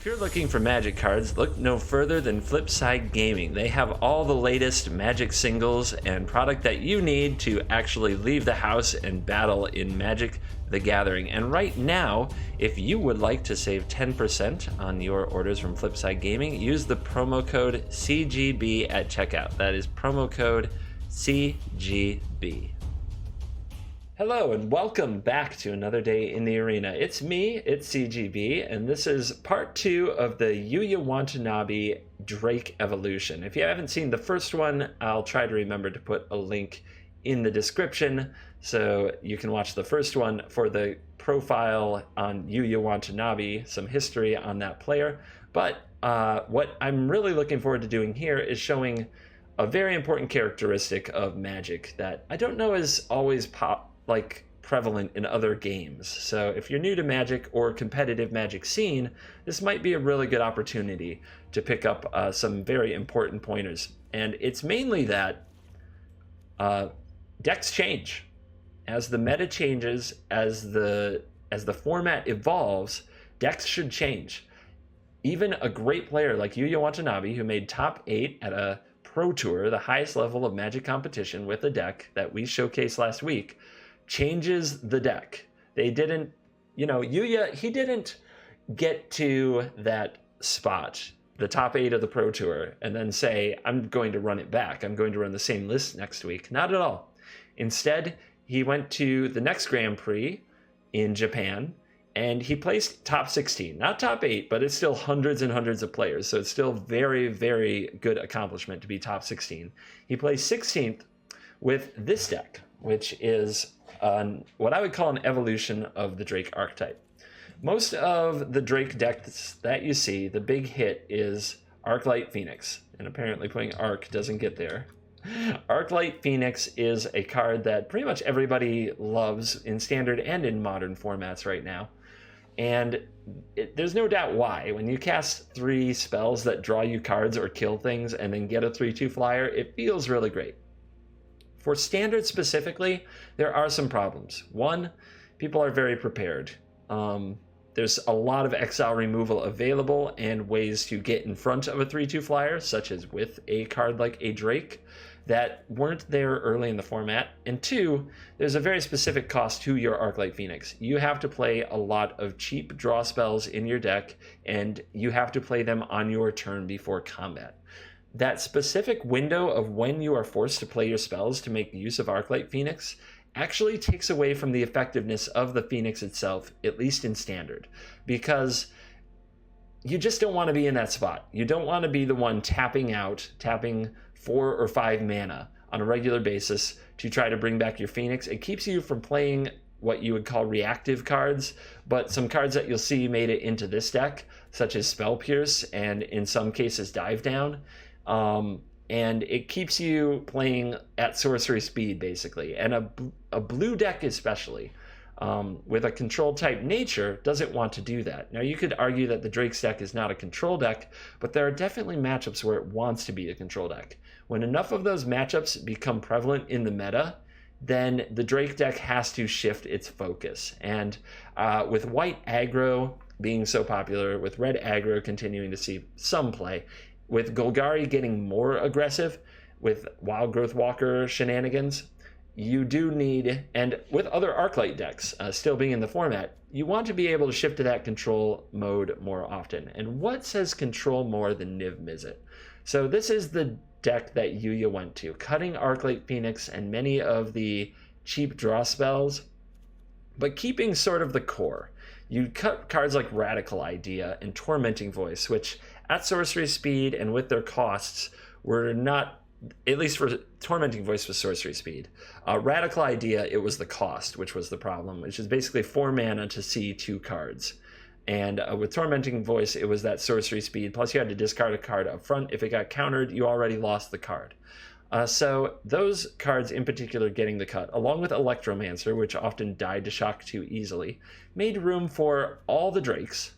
If you're looking for Magic cards, look no further than Flipside Gaming. They have all the latest Magic singles and product that you need to actually leave the house and battle in Magic the Gathering. And right now, if you would like to save 10% on your orders from Flipside Gaming, use the promo code CGB at checkout. That is promo code CGB. Hello and welcome back to another day in the arena. It's me, it's CGB, and this is part 2 of the Yuuya Watanabe Drake evolution. If you haven't seen the first one, I'll try to remember to put a link in the description so you can watch the first one for the profile on Yuuya Watanabe, some history on that player. But what I'm really looking forward to doing here is showing a very important characteristic of Magic that I don't know is always prevalent in other games. So if you're new to Magic or competitive Magic scene, this might be a really good opportunity to pick up some very important pointers. And it's mainly that decks change. As the meta changes, as the format evolves, decks should change. Even a great player like Yuuya Watanabe, who made top 8 at a Pro Tour, the highest level of Magic competition with a deck that we showcased last week, changes the deck. They didn't, Yuuya, he didn't get to that spot, the top 8 of the Pro Tour, and then say, I'm going to run it back. I'm going to run the same list next week. Not at all. Instead, he went to the next Grand Prix in Japan, and he placed top 16. Not top 8, but it's still hundreds and hundreds of players, so it's still very, very good accomplishment to be top 16. He placed 16th with this deck, which is what I would call an evolution of the Drake archetype. Most of the Drake decks that you see, the big hit is Arclight Phoenix, and apparently putting Arc doesn't get there. Arclight Phoenix is a card that pretty much everybody loves in standard and in modern formats right now. And there's no doubt why. When you cast 3 spells that draw you cards or kill things and then get a 3/2 flyer, it feels really great. For standard specifically, there are some problems. One, people are very prepared. There's a lot of exile removal available and ways to get in front of a 3/2 flyer, such as with a card like a Drake, that weren't there early in the format. And 2, there's a very specific cost to your Arclight Phoenix. You have to play a lot of cheap draw spells in your deck, and you have to play them on your turn before combat. That specific window of when you are forced to play your spells to make use of Arclight Phoenix actually takes away from the effectiveness of the Phoenix itself, at least in standard, because you just don't want to be in that spot. You don't want to be the one tapping 4 or 5 mana on a regular basis to try to bring back your Phoenix. It keeps you from playing what you would call reactive cards, but some cards that you'll see made it into this deck, such as Spell Pierce and in some cases Dive Down. And it keeps you playing at sorcery speed, basically. And a blue deck especially, with a control type nature, doesn't want to do that. Now, you could argue that the Drake's deck is not a control deck, but there are definitely matchups where it wants to be a control deck. When enough of those matchups become prevalent in the meta, then the Drake deck has to shift its focus. And with white aggro being so popular, with red aggro continuing to see some play, with Golgari getting more aggressive, with Wild Growth Walker shenanigans, you do need, and with other Arclight decks still being in the format, you want to be able to shift to that control mode more often. And what says control more than Niv-Mizzet? So this is the deck that Yuuya went to, cutting Arclight Phoenix and many of the cheap draw spells, but keeping sort of the core. You cut cards like Radical Idea and Tormenting Voice, which at sorcery speed and with their costs were not, at least for Tormenting Voice was sorcery speed. Radical Idea, it was the cost, which was the problem, which is basically 4 mana to see 2 cards. And with Tormenting Voice, it was that sorcery speed, plus you had to discard a card up front. If it got countered, you already lost the card. So those cards in particular getting the cut, along with Electromancer, which often died to shock too easily, made room for all the Drakes,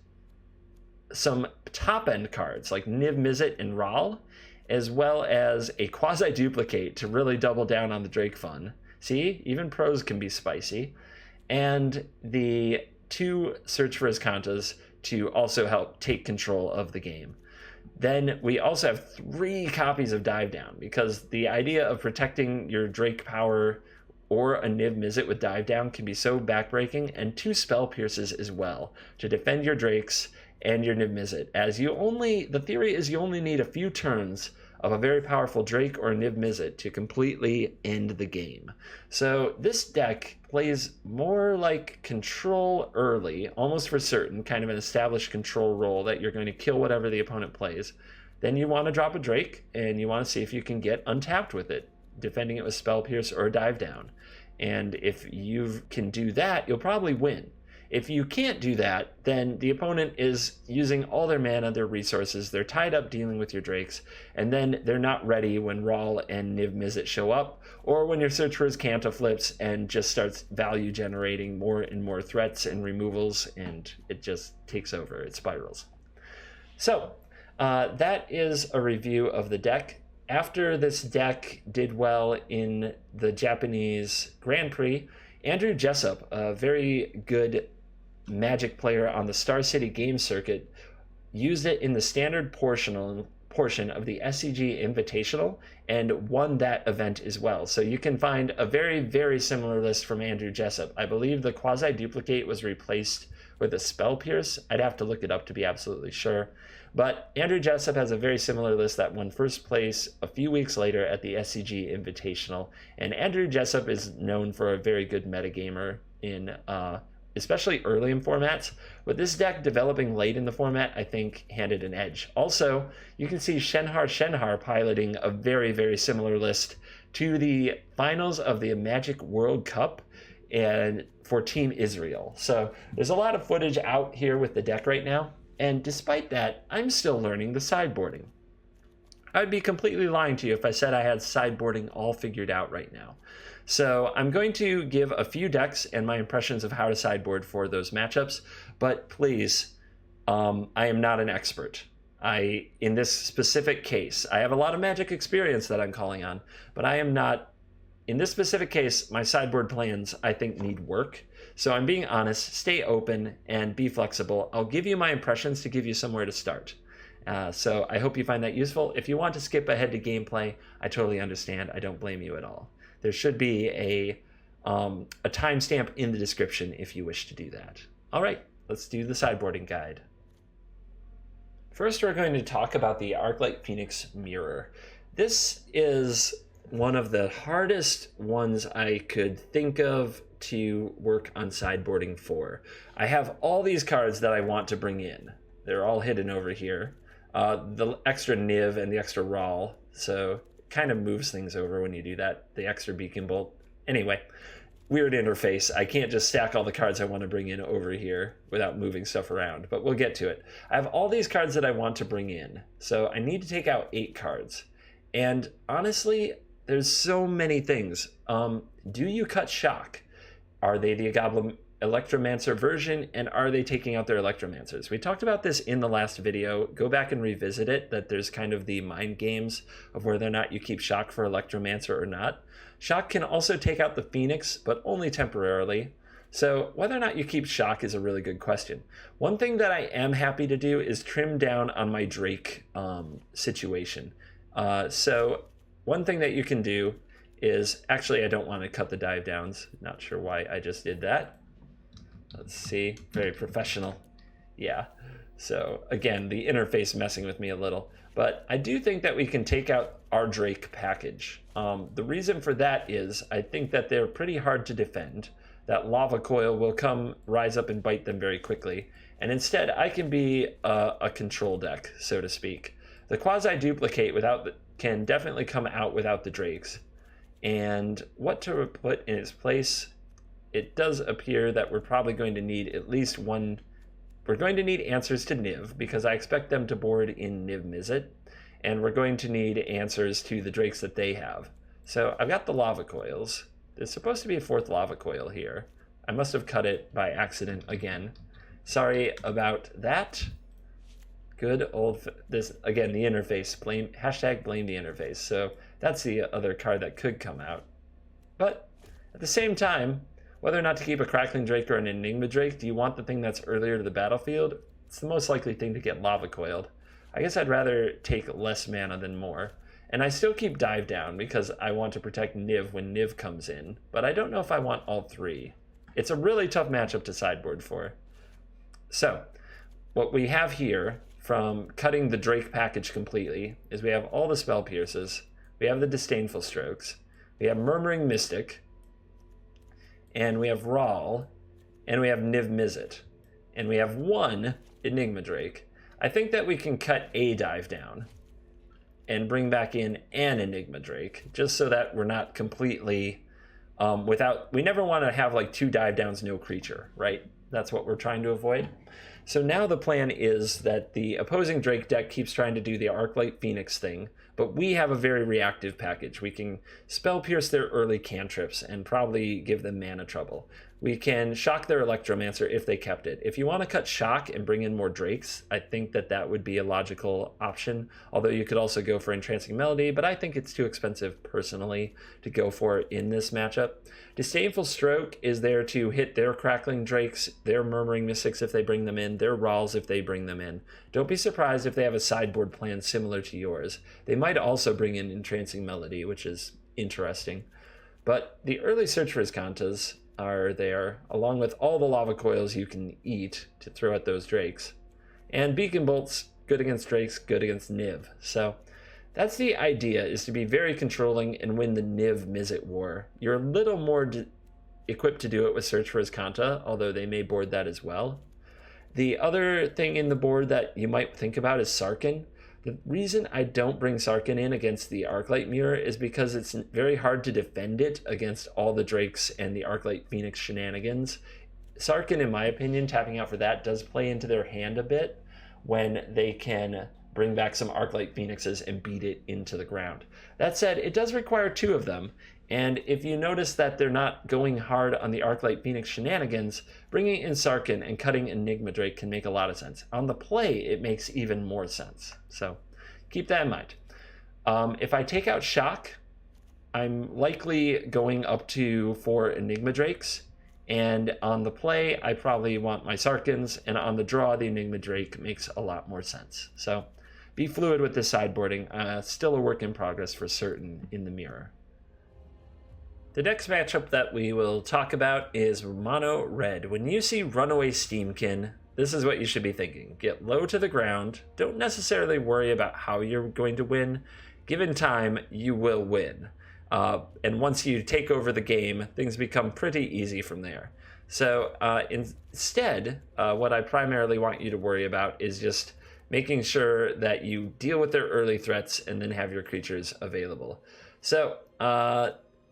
some top-end cards like Niv-Mizzet and Ral, as well as a quasi-duplicate to really double down on the Drake fun. See, even pros can be spicy. And the 2 Search for Azcantas to also help take control of the game. Then we also have 3 copies of Dive Down, because the idea of protecting your Drake power or a Niv-Mizzet with Dive Down can be so backbreaking, and 2 Spell Pierces as well to defend your Drakes and your Niv-Mizzet, as the theory is you only need a few turns of a very powerful Drake or a Niv-Mizzet to completely end the game. So this deck plays more like control early, almost for certain, kind of an established control role that you're going to kill whatever the opponent plays. Then you want to drop a Drake, and you want to see if you can get untapped with it, defending it with Spell Pierce or Dive Down. And if you can do that, you'll probably win. If you can't do that, then the opponent is using all their mana, their resources, they're tied up dealing with your Drakes, and then they're not ready when Rawl and Niv-Mizzet show up, or when your Search for Azcanta flips and just starts value generating more and more threats and removals, and it just takes over, it spirals. So, that is a review of the deck. After this deck did well in the Japanese Grand Prix, Andrew Jessup, a very good Magic player on the Star City game circuit, used it in the standard portion of the SCG Invitational and won that event as well. So you can find a very, very similar list from Andrew Jessup. I believe the Quasi-Duplicate was replaced with a Spell Pierce. I'd have to look it up to be absolutely sure. But Andrew Jessup has a very similar list that won first place a few weeks later at the SCG Invitational. And Andrew Jessup is known for a very good metagamer in especially early in formats, but this deck developing late in the format, I think, handed an edge. Also, you can see Shenhar piloting a very, very similar list to the finals of the Magic World Cup and for Team Israel. So there's a lot of footage out here with the deck right now, and despite that, I'm still learning the sideboarding. I'd be completely lying to you if I said I had sideboarding all figured out right now. So I'm going to give a few decks and my impressions of how to sideboard for those matchups, but please, I am not an expert. In this specific case, I have a lot of Magic experience that I'm calling on, but I am not, in this specific case, my sideboard plans I think need work. So I'm being honest, stay open and be flexible. I'll give you my impressions to give you somewhere to start. So I hope you find that useful. If you want to skip ahead to gameplay, I totally understand. I don't blame you at all. There should be a timestamp in the description if you wish to do that. All right, let's do the sideboarding guide. First, we're going to talk about the Arclight Phoenix Mirror. This is one of the hardest ones I could think of to work on sideboarding for. I have all these cards that I want to bring in. They're all hidden over here. The extra Niv and the extra Rawl, so kind of moves things over when you do that. The extra Beacon Bolt. Anyway, weird interface. I can't just stack all the cards I want to bring in over here without moving stuff around, but we'll get to it. I have all these cards that I want to bring in, so I need to take out 8 cards. And honestly, there's so many things. Do you cut Shock? Are they the Goblin Electromancer version, and are they taking out their Electromancers? We talked about this in the last video. Go back and revisit it, that there's kind of the mind games of whether or not you keep Shock for Electromancer or not. Shock can also take out the Phoenix, but only temporarily. So whether or not you keep Shock is a really good question. One thing that I am happy to do is trim down on my Drake situation. So one thing that you can do is, actually I don't want to cut the dive downs. Not sure why I just did that. Let's see, very professional. Yeah, so again, the interface messing with me a little, but I do think that we can take out our Drake package. The reason for that is I think that they're pretty hard to defend. That Lava Coil will rise up and bite them very quickly, and instead I can be a control deck, so to speak. The Quasi-Duplicate can definitely come out without the Drakes, and what to put in its place. It does appear that we're probably going to need at least one. We're going to need answers to Niv, because I expect them to board in Niv-Mizzet, and we're going to need answers to the Drakes that they have. So I've got the Lava Coils. There's supposed to be a 4th Lava Coil here. I must have cut it by accident again. Sorry about that. Good old, this again, the interface, blame the interface. So that's the other card that could come out. But at the same time, whether or not to keep a Crackling Drake or an Enigma Drake, do you want the thing that's earlier to the battlefield? It's the most likely thing to get Lava Coiled. I guess I'd rather take less mana than more. And I still keep Dive Down because I want to protect Niv when Niv comes in, but I don't know if I want all three. It's a really tough matchup to sideboard for. So, what we have here from cutting the Drake package completely is we have all the Spell Pierces, we have the Disdainful Strokes, we have Murmuring Mystic, and we have Rawl, and we have Niv-Mizzet, and we have one Enigma Drake. I think that we can cut a Dive Down and bring back in an Enigma Drake, just so that we're not completely we never want to have like 2 Dive Downs, no creature, right? That's what we're trying to avoid. So now the plan is that the opposing Drake deck keeps trying to do the Arclight Phoenix thing, but we have a very reactive package. We can Spell Pierce their early cantrips and probably give them mana trouble. We can shock their Electromancer if they kept it. If you want to cut shock and bring in more Drakes, I think that that would be a logical option, although you could also go for Entrancing Melody, but I think it's too expensive personally to go for in this matchup. Disdainful Stroke is there to hit their Crackling Drakes, their Murmuring Mystics if they bring them in, their Rawls if they bring them in. Don't be surprised if they have a sideboard plan similar to yours. They might also bring in Entrancing Melody, which is interesting. But the early search for Azcantas are there, along with all the Lava Coils you can eat to throw at those Drakes. And Beacon Bolt's good against Drakes, good against Niv. So that's the idea, is to be very controlling and win the Niv-Mizzet war. You're a little more equipped to do it with Search for Azcanta, although they may board that as well. The other thing in the board that you might think about is Sarkhan. The reason I don't bring Sarkhan in against the Arclight Mirror is because it's very hard to defend it against all the Drakes and the Arclight Phoenix shenanigans. Sarkhan, in my opinion, tapping out for that does play into their hand a bit when they can bring back some Arclight Phoenixes and beat it into the ground. That said, it does require 2 of them, and if you notice that they're not going hard on the Arclight Phoenix shenanigans, bringing in Sarkhan and cutting Enigma Drake can make a lot of sense. On the play, it makes even more sense. So keep that in mind. If I take out Shock, I'm likely going up to 4 Enigma Drakes, and on the play, I probably want my Sarkhans, and on the draw, the Enigma Drake makes a lot more sense. So be fluid with this sideboarding. Still a work in progress for certain in the mirror. The next matchup that we will talk about is Mono Red. When you see Runaway Steamkin, this is what you should be thinking. Get low to the ground. Don't necessarily worry about how you're going to win. Given time, you will win. And once you take over the game, things become pretty easy from there. So instead, what I primarily want you to worry about is just making sure that you deal with their early threats and then have your creatures available. So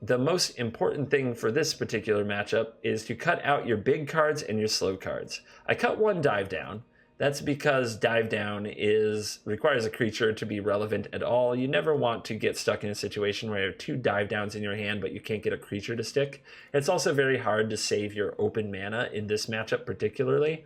the most important thing for this particular matchup is to cut out your big cards and your slow cards. I cut 1 Dive Down. That's because Dive Down requires a creature to be relevant at all. You never want to get stuck in a situation where you have 2 Dive Downs in your hand, but you can't get a creature to stick. It's also very hard to save your open mana in this matchup particularly.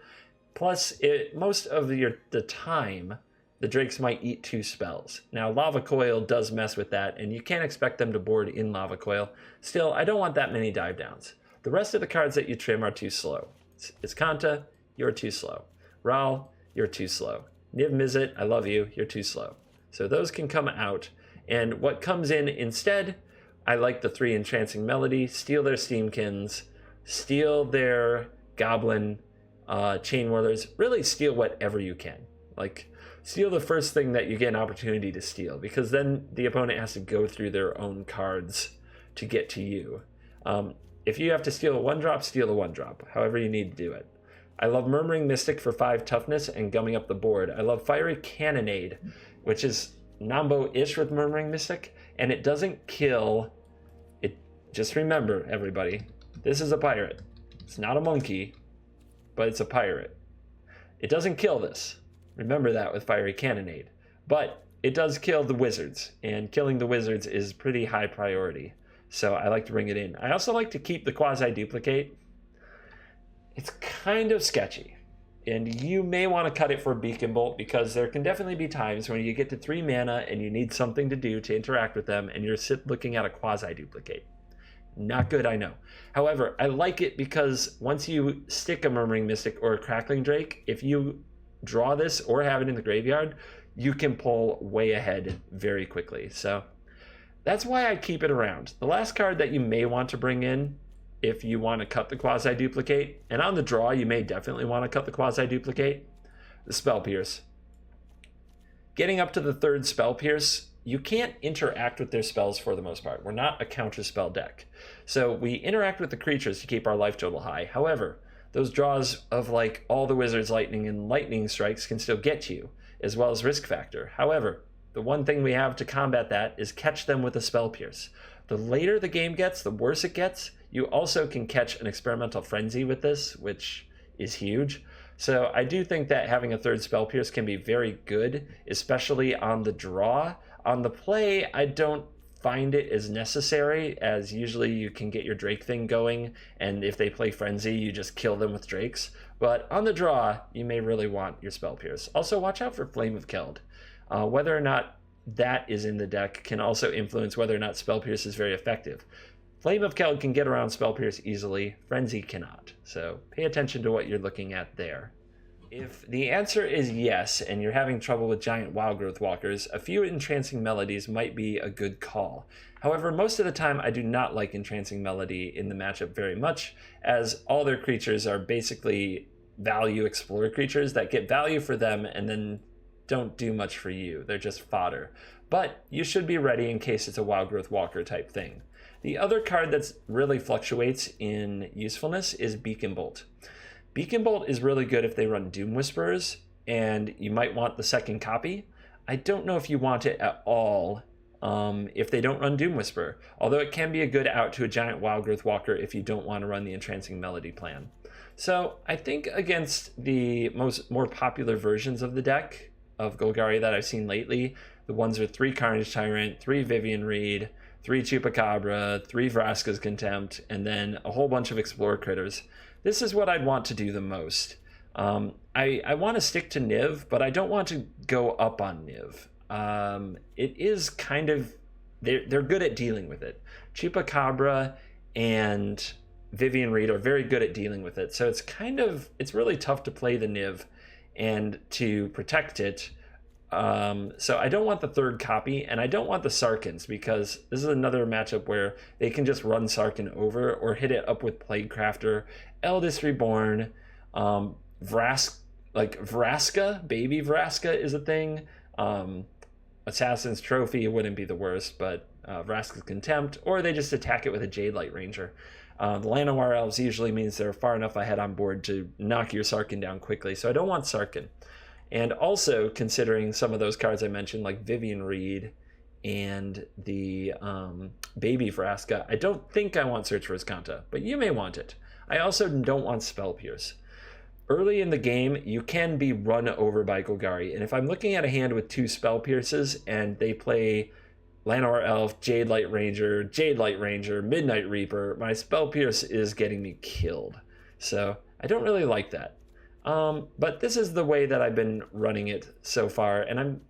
Plus, most of the time, the Drakes might eat 2 spells. Now, Lava Coil does mess with that, and you can't expect them to board in Lava Coil. Still, I don't want that many Dive Downs. The rest of the cards that you trim are too slow. Azcanta, you're too slow. Rawl, you're too slow. Niv-Mizzet, I love you, you're too slow. So those can come out. And what comes in instead, I like the 3 Entrancing Melody, steal their Steamkins, steal their Goblin Chain Whirlers, really steal whatever you can. Like, steal the first thing that you get an opportunity to steal, because then the opponent has to go through their own cards to get to you. If you have to steal a 1-drop, steal a 1-drop, however you need to do it. I love Murmuring Mystic for 5 toughness and gumming up the board. I love Fiery Cannonade, which is Nambo-ish with Murmuring Mystic, and it doesn't kill. Just remember, everybody, this is a pirate. It's not a monkey, but it's a pirate. It doesn't kill this. Remember that with Fiery Cannonade. But it does kill the wizards, and killing the wizards is pretty high priority. So I like to bring it in. I also like to keep the Quasi-Duplicate. It's kind of sketchy, and you may want to cut it for Beacon Bolt, because there can definitely be times when you get to 3 mana and you need something to do to interact with them, and you're looking at a Quasi-Duplicate. Not good, I know. However, I like it because once you stick a Murmuring Mystic or a Crackling Drake, if you draw this or have it in the graveyard, you can pull way ahead very quickly. So that's why I keep it around. The last card that you may want to bring in if you want to cut the quasi-duplicate, and on the draw you may definitely want to cut the quasi-duplicate, the Spell Pierce. Getting up to the third Spell Pierce, you can't interact with their spells for the most part. We're not a counter spell deck. So we interact with the creatures to keep our life total high. However, those draws of like all the Wizard's Lightning and Lightning Strikes can still get you, as well as risk factor. However, the one thing we have to combat that is catch them with a Spell Pierce. The later the game gets, the worse it gets. You also can catch an Experimental Frenzy with this, which is huge. So I do think that having a third Spell Pierce can be very good, especially on the draw. On the play, I don't find it as necessary, as usually you can get your Drake thing going, and if they play Frenzy, you just kill them with Drakes. But on the draw, you may really want your Spell Pierce. Also, watch out for Flame of Keld. Whether or not that is in the deck can also influence whether or not Spell Pierce is very effective. Flame of Keld can get around Spell Pierce easily, Frenzy cannot. So pay attention to what you're looking at there. If the answer is yes, and you're having trouble with giant Wildgrowth Walkers, a few Entrancing Melodies might be a good call. However, most of the time I do not like Entrancing Melody in the matchup very much, as all their creatures are basically value explorer creatures that get value for them and then don't do much for you. They're just fodder. But you should be ready in case it's a Wildgrowth Walker type thing. The other card that really fluctuates in usefulness is Beacon Bolt. Beacon Bolt is really good if they run Doom Whisperers, and you might want the second copy. I don't know if you want it at all if they don't run Doom Whisperer, although it can be a good out to a giant Wildgrowth Walker if you don't want to run the Entrancing Melody plan. So I think against the more popular versions of the deck of Golgari that I've seen lately, the ones with 3 Carnage Tyrant, 3 Vivian Reed, 3 Chupacabra, 3 Vraska's Contempt, and then a whole bunch of Explorer critters. This is what I'd want to do the most. I want to stick to Niv, but I don't want to go up on Niv. It is kind of... They're good at dealing with it. Chupacabra and Vivian Reed are very good at dealing with it. So it's really tough to play the Niv and to protect it. So I don't want the third copy, and I don't want the Sarkans, because this is another matchup where they can just run Sarkin over or hit it up with Plaguecrafter, Eldest Reborn, Vraska, Baby Vraska is a thing. Assassin's Trophy wouldn't be the worst, but Vraska's Contempt, or they just attack it with a Jade Light Ranger. The Llanowar Elves usually means they're far enough ahead on board to knock your Sarkin down quickly, so I don't want Sarkin. And also, considering some of those cards I mentioned, like Vivian Reed and the Baby Vraska, I don't think I want Search for Azcanta, but you may want it. I also don't want Spell Pierce. Early in the game, you can be run over by Golgari, and if I'm looking at a hand with 2 Spell Pierces and they play Llanowar Elf, Jade Light Ranger, Midnight Reaper, my Spell Pierce is getting me killed. So I don't really like that. But this is the way that I've been running it so far, and I'm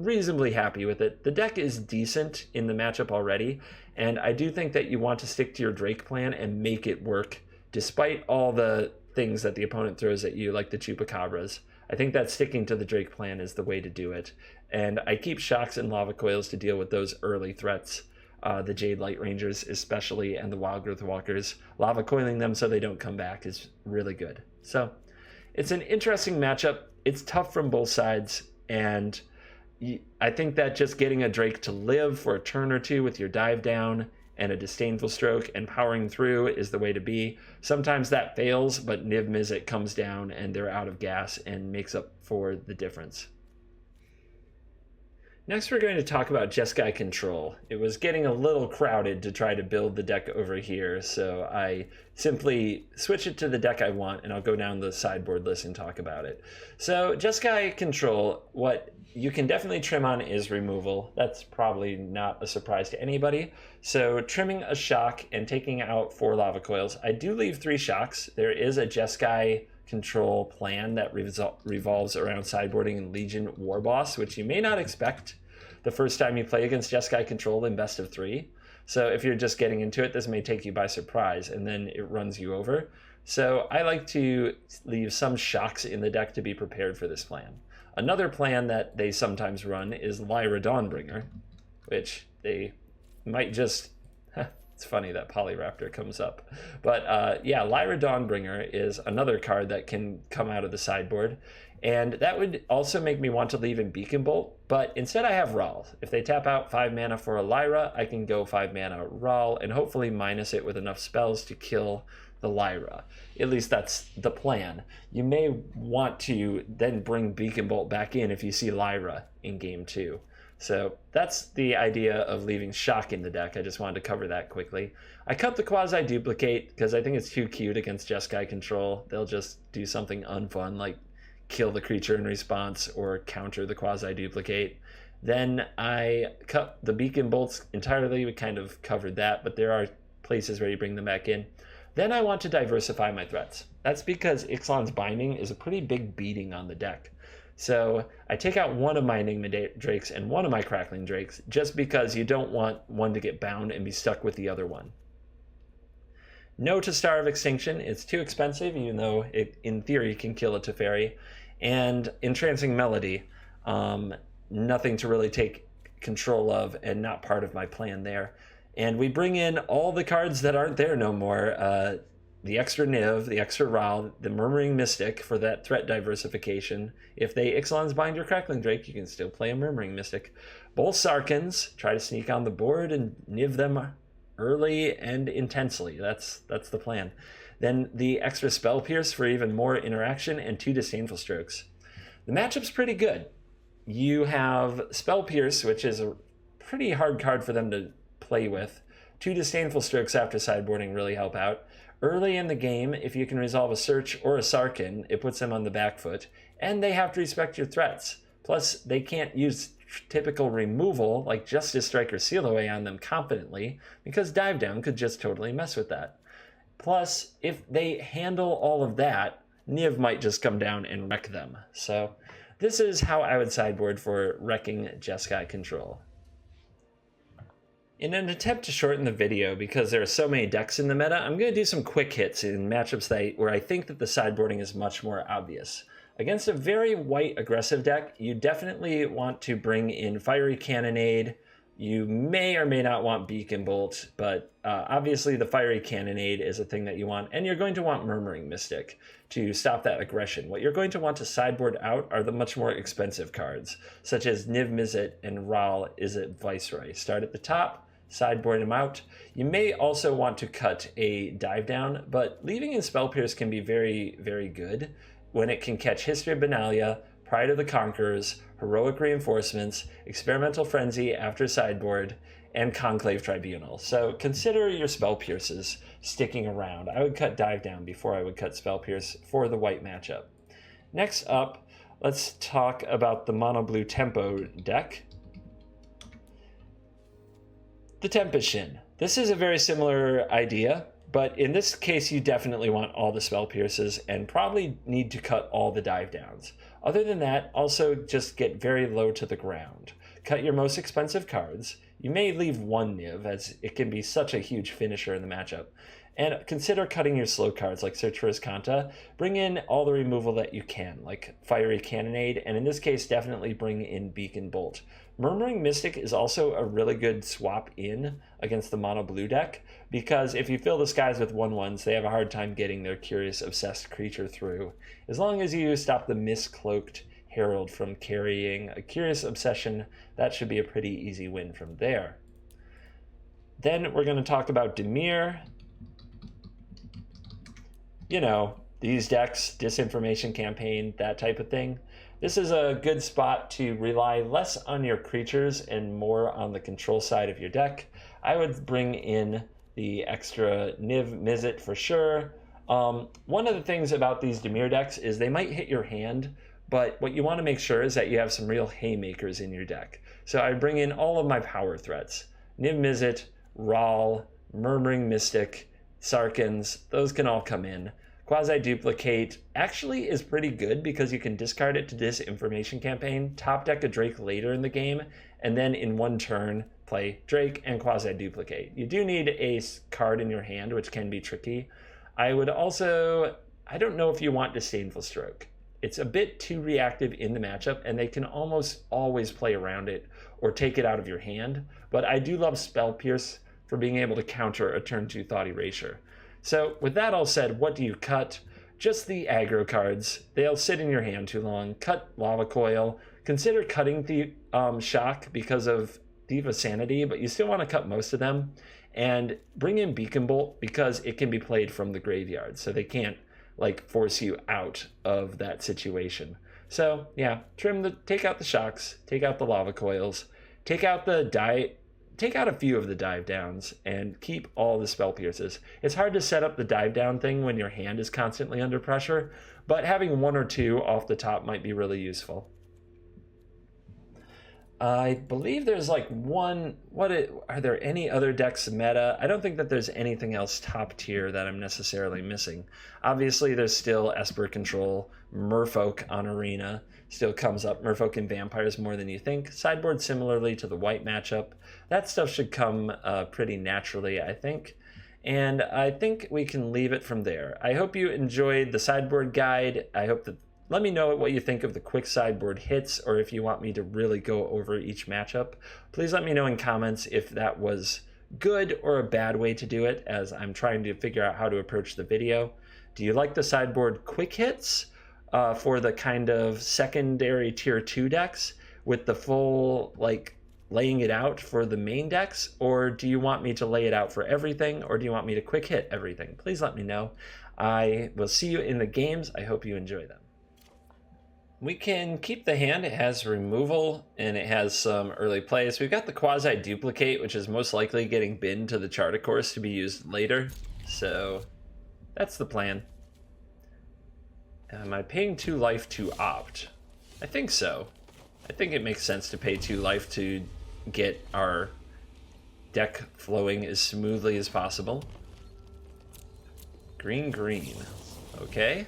reasonably happy with it. The deck is decent in the matchup already, and I do think that you want to stick to your Drake plan and make it work despite all the things that the opponent throws at you, like the Chupacabras. I think that sticking to the Drake plan is the way to do it, and I keep Shocks and Lava Coils to deal with those early threats, the Jade Light Rangers especially, and the Wildgrowth Walkers. Lava Coiling them so they don't come back is really good. So it's an interesting matchup. It's tough from both sides, and I think that just getting a Drake to live for a turn or two with your dive down and a Disdainful Stroke and powering through is the way to be. Sometimes that fails, but Niv-Mizzet comes down and they're out of gas and makes up for the difference. Next, we're going to talk about Jeskai Control. It was getting a little crowded to try to build the deck over here, so I simply switch it to the deck I want, and I'll go down the sideboard list and talk about it. So Jeskai Control, what you can definitely trim on is removal. That's probably not a surprise to anybody. So trimming a Shock and taking out 4 Lava Coils. I do leave 3 Shocks. There is a Jeskai Control plan that revolves around sideboarding and Legion Warboss, which you may not expect the first time you play against Jeskai Control in best of 3. So if you're just getting into it, this may take you by surprise, and then it runs you over. So I like to leave some shocks in the deck to be prepared for this plan. Another plan that they sometimes run is Lyra Dawnbringer, which they might just... It's funny that Polyraptor comes up. But yeah, Lyra Dawnbringer is another card that can come out of the sideboard. And that would also make me want to leave in Beacon Bolt, but instead I have Rahl. If they tap out 5 mana for a Lyra, I can go 5 mana Rahl and hopefully minus it with enough spells to kill the Lyra. At least that's the plan. You may want to then bring Beacon Bolt back in if you see Lyra in game 2. So that's the idea of leaving shock in the deck. I just wanted to cover that quickly. I cut the Quasi-Duplicate because I think it's too cute against Jeskai control. They'll just do something unfun like kill the creature in response or counter the Quasi-Duplicate. Then I cut the Beacon Bolts entirely. We kind of covered that, but there are places where you bring them back in. Then I want to diversify my threats. That's because Ixalan's Binding is a pretty big beating on the deck. So I take out one of my Enigma Drakes and one of my Crackling Drakes just because you don't want one to get bound and be stuck with the other one. No to Star of Extinction. It's too expensive, even though it, in theory, can kill a Teferi. And Entrancing Melody, nothing to really take control of and not part of my plan there. And we bring in all the cards that aren't there no more. The extra Niv, the extra Rahl, the Murmuring Mystic for that threat diversification. If they Ixalan's Bind your Crackling Drake, you can still play a Murmuring Mystic. Both Sarkhans, try to sneak on the board and Niv them early and intensely. That's the plan. Then the extra Spell Pierce for even more interaction and 2 Disdainful Strokes. The matchup's pretty good. You have Spell Pierce, which is a pretty hard card for them to play with. 2 Disdainful Strokes after sideboarding really help out. Early in the game, if you can resolve a Search or a Sarkhan, it puts them on the back foot, and they have to respect your threats. Plus, they can't use typical removal like Justice Strike or Seal Away on them confidently, because Dive Down could just totally mess with that. Plus, if they handle all of that, Niv might just come down and wreck them. So this is how I would sideboard for wrecking Jeskai control. In an attempt to shorten the video, because there are so many decks in the meta, I'm going to do some quick hits in matchups where I think that the sideboarding is much more obvious. Against a very white aggressive deck, you definitely want to bring in Fiery Cannonade. You may or may not want Beacon Bolt, but obviously the Fiery Cannonade is a thing that you want, and you're going to want Murmuring Mystic to stop that aggression. What you're going to want to sideboard out are the much more expensive cards, such as Niv-Mizzet and Rahl Izzet Viceroy. Start at the top, sideboard them out. You may also want to cut a Dive Down, but leaving in Spell Pierce can be very, very good when it can catch History of Benalia, Pride of the Conquerors, Heroic Reinforcements, Experimental Frenzy after sideboard, and Conclave Tribunal. So consider your Spell Pierces sticking around. I would cut Dive Down before I would cut Spell Pierce for the white matchup. Next up, let's talk about the mono blue tempo deck. The Tempest Shin. This is a very similar idea, but in this case you definitely want all the Spell Pierces and probably need to cut all the Dive Downs. Other than that, also just get very low to the ground. Cut your most expensive cards. You may leave one Niv, as it can be such a huge finisher in the matchup. And consider cutting your slow cards like Search for Azcanta. Bring in all the removal that you can, like Fiery Cannonade, and in this case definitely bring in Beacon Bolt. Murmuring Mystic is also a really good swap in against the mono blue deck, because if you fill the skies with 1/1s, they have a hard time getting their Curious Obsessed creature through. As long as you stop the Mistcloaked Herald from carrying a Curious Obsession, that should be a pretty easy win from there. Then we're going to talk about Dimir. You know, these decks, Disinformation Campaign, that type of thing. This is a good spot to rely less on your creatures and more on the control side of your deck. I would bring in the extra Niv-Mizzet for sure. One of the things about these Dimir decks is they might hit your hand, but what you want to make sure is that you have some real haymakers in your deck. So I bring in all of my power threats. Niv-Mizzet, Rahl, Murmuring Mystic, Sarkhans, those can all come in. Quasi-Duplicate actually is pretty good because you can discard it to Disinformation Campaign, top deck a Drake later in the game, and then in one turn play Drake and Quasi-Duplicate. You do need a card in your hand, which can be tricky. I would also, I don't know if you want Disdainful Stroke. It's a bit too reactive in the matchup, and they can almost always play around it or take it out of your hand. But I do love Spell Pierce for being able to counter a turn 2 Thought Erasure. So with that all said, what do you cut? Just the aggro cards. They'll sit in your hand too long. Cut Lava Coil. Consider cutting the Shock because of Thief of Sanity, but you still want to cut most of them. And bring in Beacon Bolt because it can be played from the graveyard, so they can't like force you out of that situation. So yeah, take out the shocks, take out the lava coils, take out a few of the dive downs, and keep all the spell pierces. It's hard to set up the dive down thing when your hand is constantly under pressure, but having one or two off the top might be really useful. I believe there's like one, are there any other decks meta? I don't think that there's anything else top tier that I'm necessarily missing. Obviously there's still Esper Control, Merfolk on Arena still comes up, Merfolk and Vampires more than you think. Sideboard similarly to the white matchup. That stuff should come pretty naturally, I think. And I think we can leave it from there. I hope you enjoyed the sideboard guide. I hope that let me know what you think of the quick sideboard hits, or if you want me to really go over each matchup. Please let me know in comments if that was good or a bad way to do it, as I'm trying to figure out how to approach the video. Do you like the sideboard quick hits for the kind of secondary tier 2 decks with the full like laying it out for the main decks, or do you want me to lay it out for everything, or do you want me to quick hit everything? Please let me know. I will see you in the games. I hope you enjoy them. We can keep the hand. It has removal and it has some early plays. We've got the quasi duplicate, which is most likely getting binned to the Charter Course to be used later. So that's the plan. Am I paying 2 life to opt? I think so. I think it makes sense to pay 2 life to get our deck flowing as smoothly as possible. Green, green. Okay.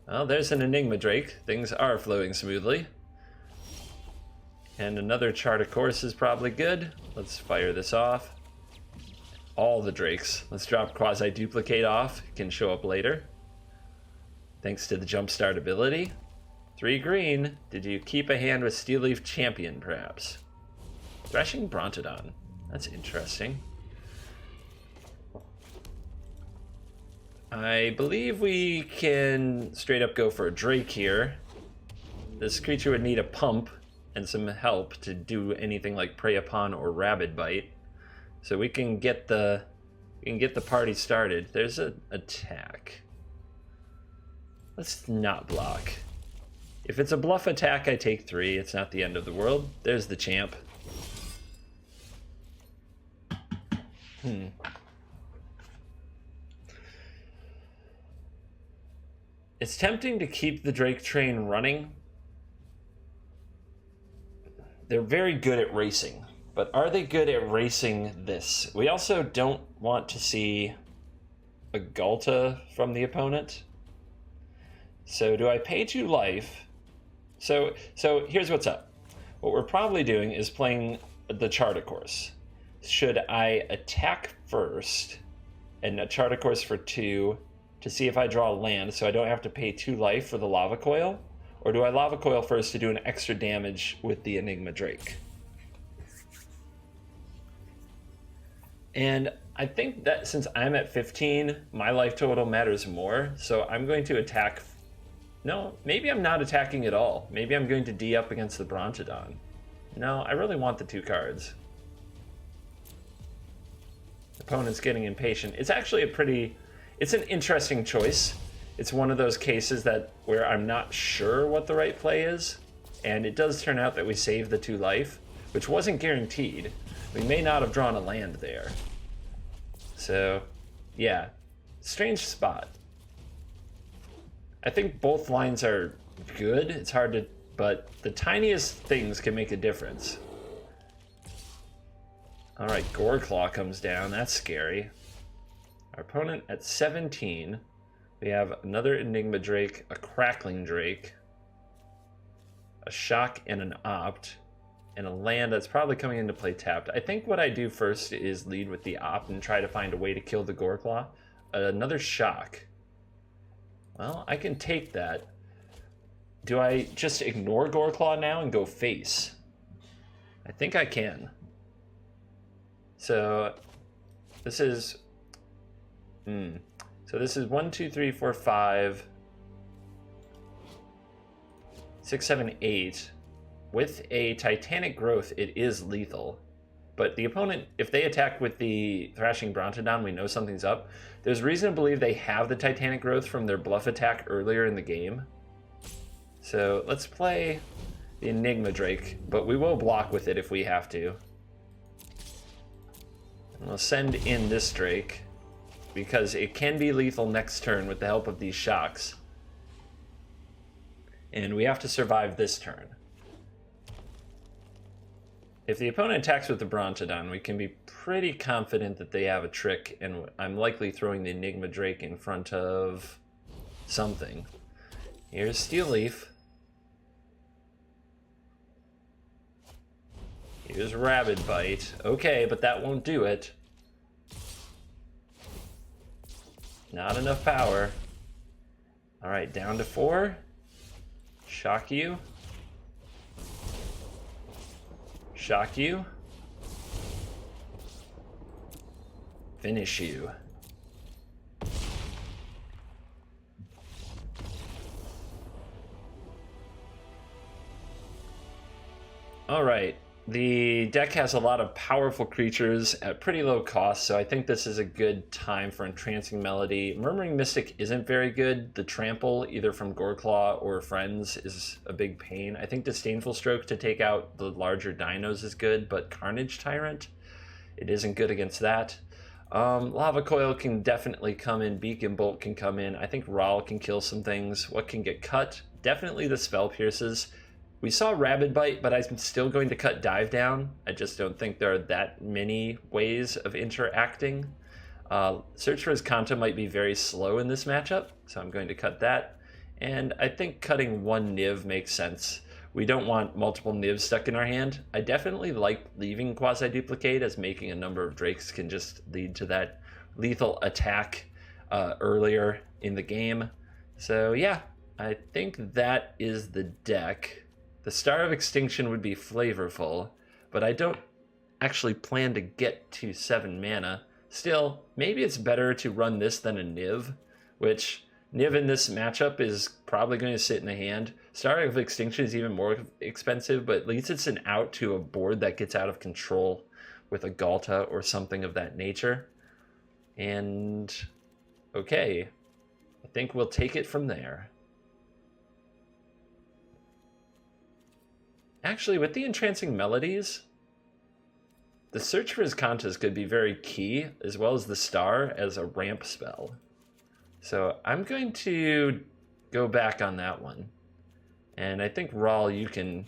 Well, there's an Enigma Drake. Things are flowing smoothly. And another Charter Course is probably good. Let's fire this off. All the Drakes. Let's drop Quasi Duplicate off. It can show up later. Thanks to the Jumpstart ability. 3 green. Did you keep a hand with Steel Leaf Champion, perhaps? Threshing Brontodon. That's interesting. I believe we can straight up go for a Drake here. This creature would need a pump and some help to do anything like Prey Upon or Rabid Bite. So we can get the party started. There's an attack. Let's not block. If it's a bluff attack, I take 3. It's not the end of the world. There's the champ. It's tempting to keep the Drake train running. They're very good at racing, but are they good at racing this? We also don't want to see a Galta from the opponent. So do I pay 2 life? So here's what's up. What we're probably doing is playing the Charter Course. Should I attack first and a Charter Course for 2 to see if I draw a land so I don't have to pay 2 life for the Lava Coil? Or do I Lava Coil first to do an extra damage with the Enigma Drake? And I think that since I'm at 15, my life total matters more. So I'm going to attack. No, maybe I'm not attacking at all. Maybe I'm going to D up against the Brontodon. No, I really want the 2 cards. Opponent's getting impatient. It's actually it's an interesting choice. It's one of those cases where I'm not sure what the right play is, and it does turn out that we saved the 2 life, which wasn't guaranteed. We may not have drawn a land there. So, yeah, strange spot. I think both lines are good. It's hard to, but the tiniest things can make a difference. All right, Goreclaw comes down. That's scary. Our opponent at 17. We have another Enigma Drake, a Crackling Drake, a Shock and an Opt, and a land that's probably coming into play tapped. I think what I do first is lead with the Opt and try to find a way to kill the Goreclaw. another shock. Well, I can take that. Do I just ignore Goreclaw now and go face? I think I can. So this is... So this is 1, 2, 3, 4, 5, 6, 7, 8. With a Titanic Growth, it is lethal. But the opponent, if they attack with the Thrashing Brontodon, we know something's up. There's reason to believe they have the Titanic Growth from their bluff attack earlier in the game. So let's play the Enigma Drake, but we will block with it if we have to. And we'll send in this Drake, because it can be lethal next turn with the help of these shocks. And we have to survive this turn. If the opponent attacks with the Brontodon, we can be pretty confident that they have a trick, and I'm likely throwing the Enigma Drake in front of something. Here's Steel Leaf. Here's Rabid Bite. Okay, but that won't do it. Not enough power. Alright, down to 4. Shock you. Shock you. Finish you. All right. The deck has a lot of powerful creatures at pretty low cost, so I think this is a good time for Entrancing Melody. Murmuring Mystic isn't very good. The Trample, either from Goreclaw or Friends, is a big pain. I think Disdainful Stroke to take out the larger dinos is good, but Carnage Tyrant, it isn't good against that. Lava Coil can definitely come in. Beacon Bolt can come in. I think Rahl can kill some things. What can get cut? Definitely the Spell Pierces. We saw Rabid Bite, but I'm still going to cut Dive Down. I just don't think there are that many ways of interacting. Search for Azcanta might be very slow in this matchup, so I'm going to cut that. And I think cutting one Niv makes sense. We don't want multiple Nivs stuck in our hand. I definitely like leaving Quasi-Duplicate, as making a number of Drakes can just lead to that lethal attack earlier in the game. So yeah, I think that is the deck. The Star of Extinction would be flavorful, but I don't actually plan to get to 7 mana. Still, maybe it's better to run this than a Niv, which Niv in this matchup is probably going to sit in the hand. Star of Extinction is even more expensive, but at least it's an out to a board that gets out of control with a Galta or something of that nature. And okay, I think we'll take it from there. Actually, with the Entrancing Melodies, the Search for Azcantas could be very key, as well as the Star as a ramp spell. So I'm going to go back on that one, and I think Rahl, you can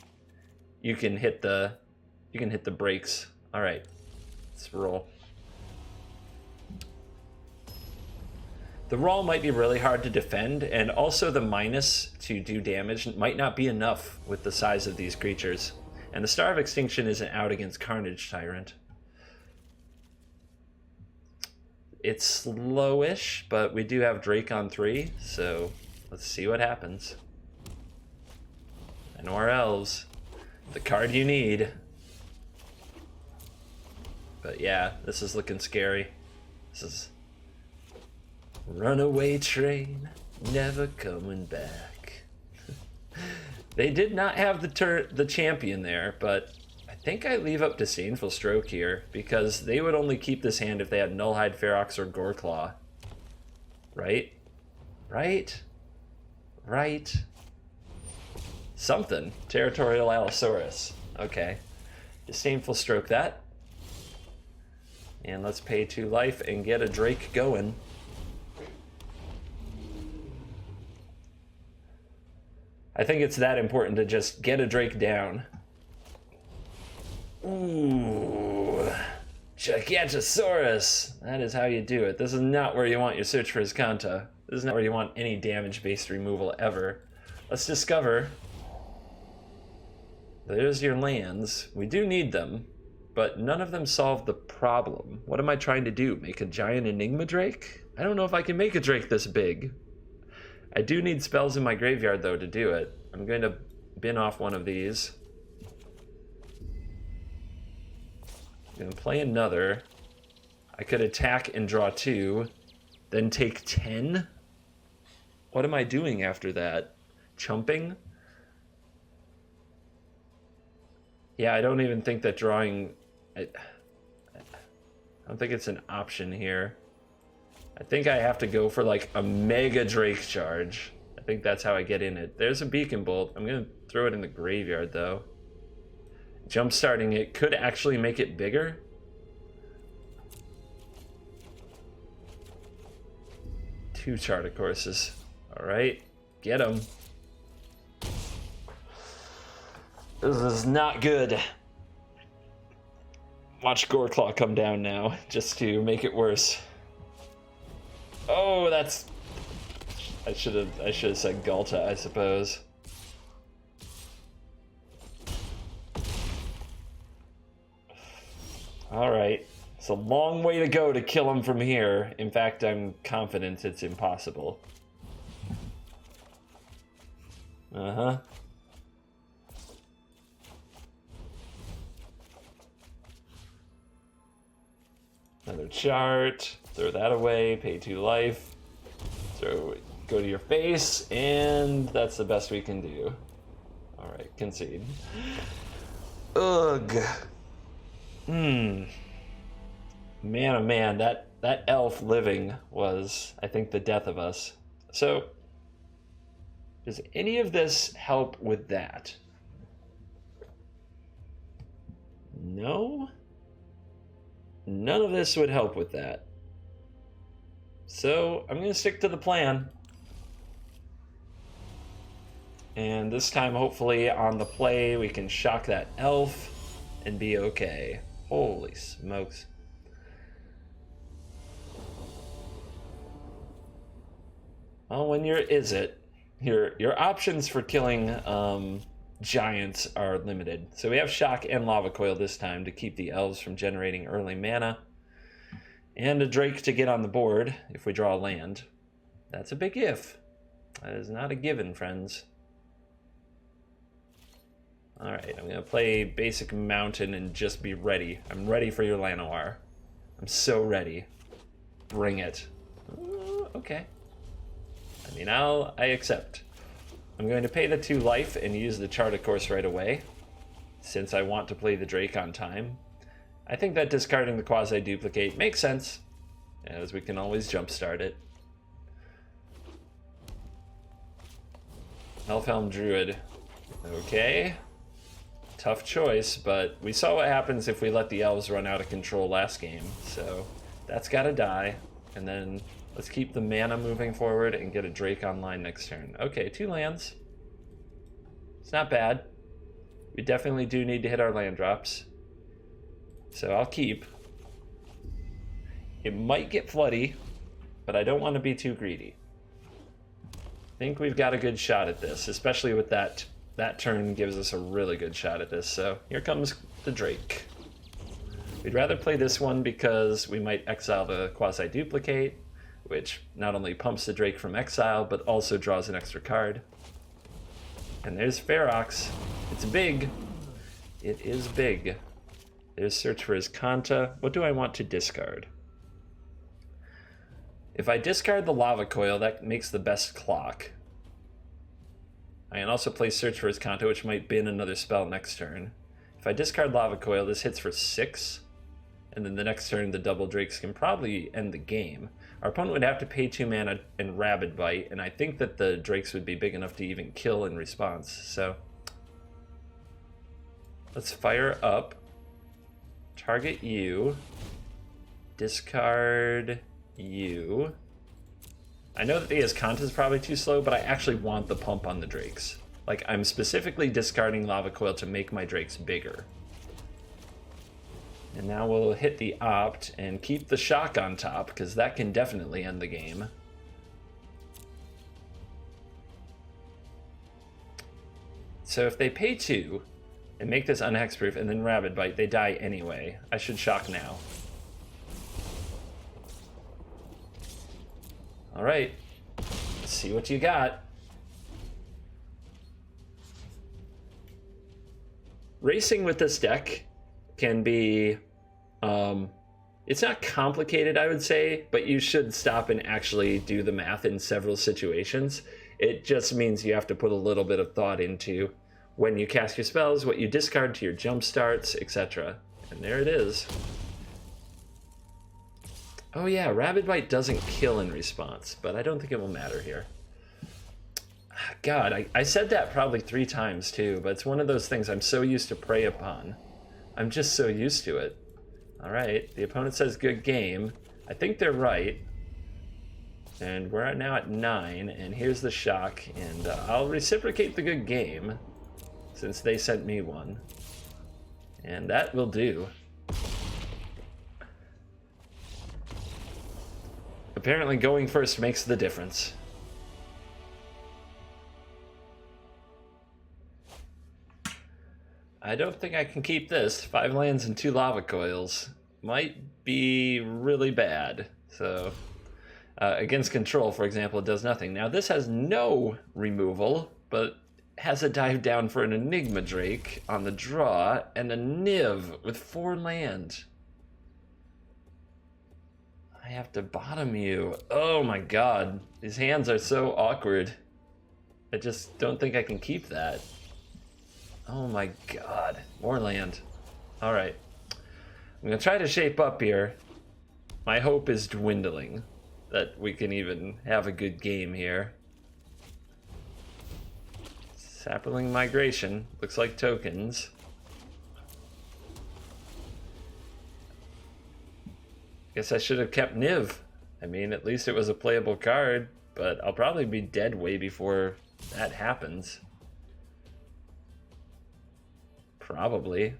hit the brakes. All right, let's roll. The Rahl might be really hard to defend, and also the minus to do damage might not be enough with the size of these creatures. And the Star of Extinction isn't out against Carnage Tyrant. It's slowish, but we do have Drake on 3, so let's see what happens. And our elves, the card you need. But yeah, this is looking scary. This is runaway train, never coming back. They did not have the champion there, but I think I leave up Disdainful Stroke here, because they would only keep this hand if they had Nullhide, Ferox, or Goreclaw. Right? Right? Right? Something. Territorial Allosaurus. Okay. Disdainful Stroke that. And let's pay 2 life and get a Drake going. I think it's that important to just get a Drake down. Ooh, Gigantosaurus. That is how you do it. This is not where you want your Search for Azcanta. This is not where you want any damage-based removal ever. Let's discover. There's your lands. We do need them. but none of them solve the problem. What am I trying to do? Make a giant Enigma Drake? I don't know if I can make a Drake this big. I do need spells in my graveyard, though, to do it. I'm going to bin off one of these. I'm going to play another. I could attack and draw 2, then take 10. What am I doing after that? Chumping? Yeah, I don't even think that drawing... I don't think it's an option here. I think I have to go for like a Mega Drake charge. I think that's how I get in it. There's a Beacon Bolt. I'm going to throw it in the graveyard, though. Jump starting it could actually make it bigger. Two Charter Courses. All right, get them. This is not good. Watch Goreclaw come down now, just to make it worse. Oh, that's... I should have said Galta, I suppose. All right. It's a long way to go to kill him from here. In fact, I'm confident it's impossible. Uh-huh. Another chart. Throw that away. Pay 2 life. Go to your face, and that's the best we can do. All right, concede. Ugh. Man, oh man, that elf living was, I think, the death of us. So, does any of this help with that? No? None of this would help with that. So, I'm going to stick to the plan. And this time, hopefully, on the play, we can shock that elf and be okay. Holy smokes. Well, when you're Izzet, your options for killing giants are limited. So we have Shock and Lava Coil this time to keep the elves from generating early mana. And a Drake to get on the board if we draw a land. That's a big if. That is not a given, friends. Alright, I'm going to play basic mountain and just be ready. I'm ready for your Llanowar. I'm so ready. Bring it. Ooh, okay. I mean, I accept. I'm going to pay the 2 life and use the Charter Course right away, since I want to play the Drake on time. I think that discarding the Quasi-Duplicate makes sense, as we can always jumpstart it. Elfhelm Druid. Okay. Tough choice, but we saw what happens if we let the elves run out of control last game, so that's gotta die. And then let's keep the mana moving forward and get a Drake online next turn. Okay, 2 lands. It's not bad. We definitely do need to hit our land drops. So I'll keep. It might get floody, but I don't want to be too greedy. I think we've got a good shot at this, especially with that turn gives us a really good shot at this. So here comes the Drake. We'd rather play this one because we might exile the Quasi-Duplicate, which not only pumps the Drake from exile, but also draws an extra card. And there's Ferox. It's big. It is big. There's Search for Azcanta. What do I want to discard? If I discard the Lava Coil, that makes the best clock. I can also play Search for Azcanta, which might bin another spell next turn. If I discard Lava Coil, this hits for 6. And then the next turn, the double Drakes can probably end the game. Our opponent would have to pay 2 mana and Rabid Bite, and I think that the Drakes would be big enough to even kill in response. So let's fire up. Target you. Discard you. I know that the Azcanta is probably too slow, but I actually want the pump on the Drakes. Like, I'm specifically discarding Lava Coil to make my Drakes bigger. And now we'll hit the opt and keep the shock on top, because that can definitely end the game. So if they pay 2, and make this unhexproof, and then Rabid Bite. They die anyway. I should shock now. Alright. Let's see what you got. Racing with this deck can be... it's not complicated, I would say, but you should stop and actually do the math in several situations. It just means you have to put a little bit of thought into when you cast your spells, what you discard to your jump starts, etc. And there it is. Oh yeah, Rabid Bite doesn't kill in response, but I don't think it will matter here. God, I said that probably 3 times too, but it's one of those things I'm so used to prey upon. I'm just so used to it. Alright, the opponent says good game. I think they're right. And we're now at 9, and here's the shock, and I'll reciprocate the good game, since they sent me one. And that will do. Apparently going first makes the difference. I don't think I can keep this. 5 lands and 2 Lava Coils might be really bad. So, against control, for example, it does nothing. Now, this has no removal, but has a dive down for an Enigma Drake on the draw, and a Niv with 4 land. I have to bottom you. Oh my god. These hands are so awkward. I just don't think I can keep that. Oh my god. More land. Alright. I'm going to try to shape up here. My hope is dwindling that we can even have a good game here. Sapling Migration. Looks like tokens. Guess I should have kept Niv. I mean, at least it was a playable card, but I'll probably be dead way before that happens. Probably.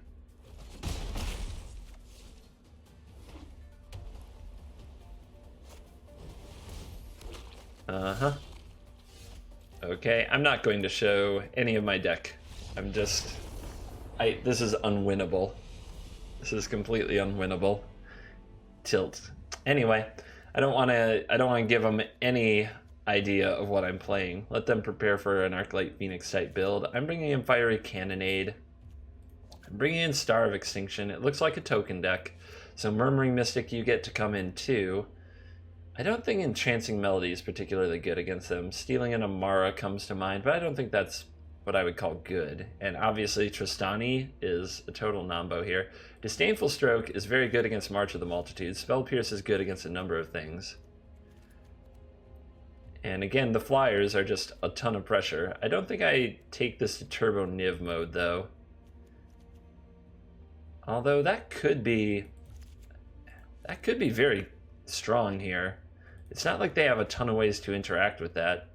Uh-huh. Okay, I'm not going to show any of my deck. I'm just... this is unwinnable. This is completely unwinnable. Tilt. Anyway, I don't want to give them any idea of what I'm playing. Let them prepare for an Arclight Phoenix type build. I'm bringing in Fiery Cannonade. I'm bringing in Star of Extinction. It looks like a token deck. So Murmuring Mystic you get to come in too. I don't think Entrancing Melody is particularly good against them. Stealing an Amara comes to mind, but I don't think that's what I would call good. And obviously Tristana is a total nombo here. Disdainful Stroke is very good against March of the Multitude. Spell Pierce is good against a number of things. And again, the flyers are just a ton of pressure. I don't think I take this to Turbo Niv mode though. Although that could be very strong here. It's not like they have a ton of ways to interact with that.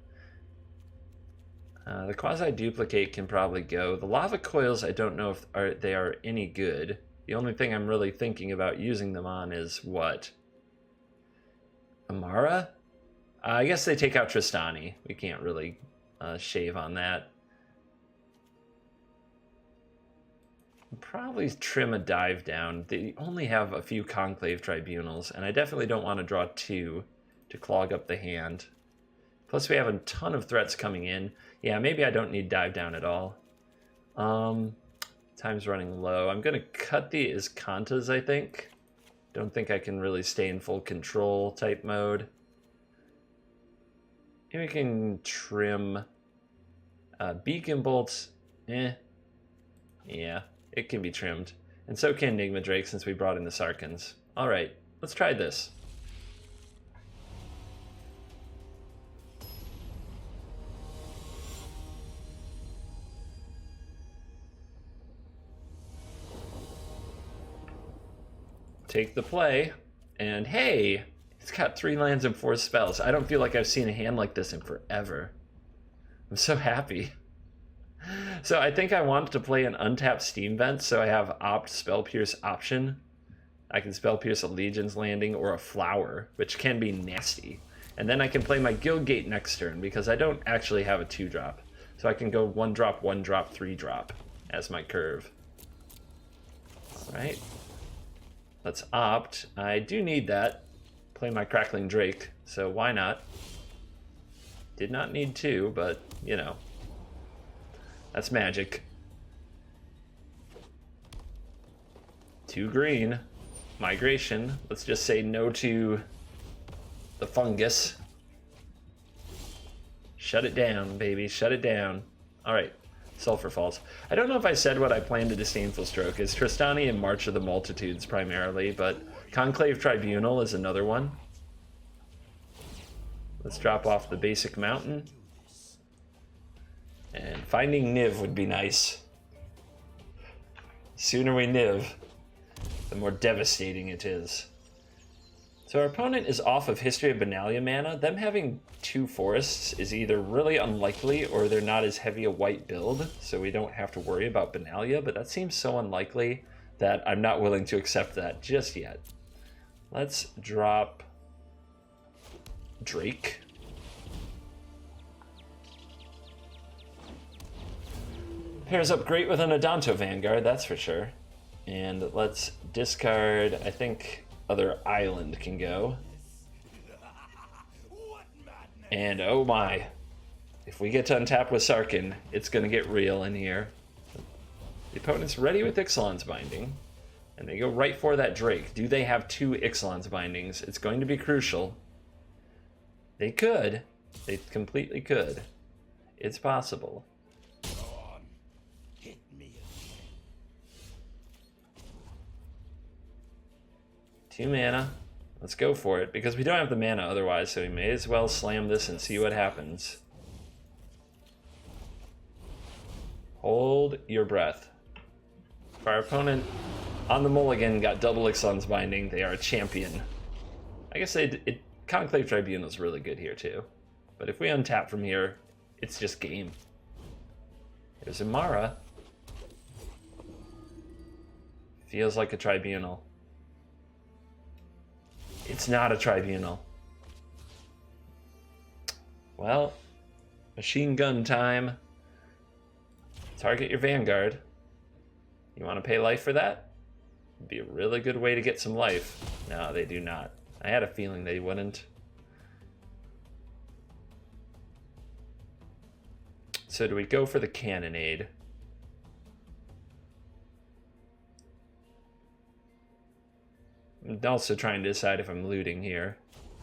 The Quasi-Duplicate can probably go. The Lava Coils, I don't know if they are any good. The only thing I'm really thinking about using them on is what? Amara? I guess they take out Tristana. We can't really shave on that. Probably trim a dive down. They only have a few Conclave Tribunals, and I definitely don't want to draw 2 to clog up the hand. Plus we have a ton of threats coming in. Yeah, maybe I don't need dive down at all. Time's running low. I'm going to cut the Azcantas, I think. Don't think I can really stay in full control type mode. Maybe we can trim Beacon Bolts. Yeah, it can be trimmed. And so can Enigma Drake since we brought in the Sarkans. Alright, let's try this. Take the play, and hey, he's got 3 lands and 4 spells. I don't feel like I've seen a hand like this in forever. I'm so happy. So I think I want to play an untapped Steam Vent, so I have opt Spell Pierce option. I can Spell Pierce a Legion's Landing or a Flower, which can be nasty. And then I can play my Guildgate next turn, because I don't actually have a 2-drop. So I can go 1-drop, 1-drop, 3-drop. as my curve. All right. Let's opt. I do need that. Play my Crackling Drake, so why not? Did not need to, but, you know. That's magic. 2 green. Migration. Let's just say no to the Fungus. Shut it down, baby. Shut it down. All right. Sulfur Falls. I don't know if I said what I plan to Disdainful Stroke. It's Tristana and March of the Multitudes primarily, but Conclave Tribunal is another one. Let's drop off the basic mountain. And finding Niv would be nice. Sooner we Niv, the more devastating it is. So our opponent is off of History of Benalia mana. Them having 2 forests is either really unlikely or they're not as heavy a white build, so we don't have to worry about Benalia, but that seems so unlikely that I'm not willing to accept that just yet. Let's drop Drake. Pairs up great with an Adanto Vanguard, that's for sure. And let's discard, I think, other island can go. And oh my, if we get to untap with Sarkhan, it's going to get real in here. The opponent's ready with Ixalan's Binding, and they go right for that Drake. Do they have 2 Ixalan's Bindings? It's going to be crucial. They could. They completely could. It's possible. 2 mana. Let's go for it, because we don't have the mana otherwise, so we may as well slam this and see what happens. Hold your breath. If our opponent on the mulligan got double Ixalan's Binding, they are a champion. I guess Conclave Tribunal is really good here too. But if we untap from here, it's just game. There's Imara. Feels like a Tribunal. It's not a Tribunal. Well, machine gun time. Target your Vanguard. You want to pay life for that? It'd be a really good way to get some life. No, they do not. I had a feeling they wouldn't. So do we go for the Cannonade? I'm also trying to decide if I'm looting here.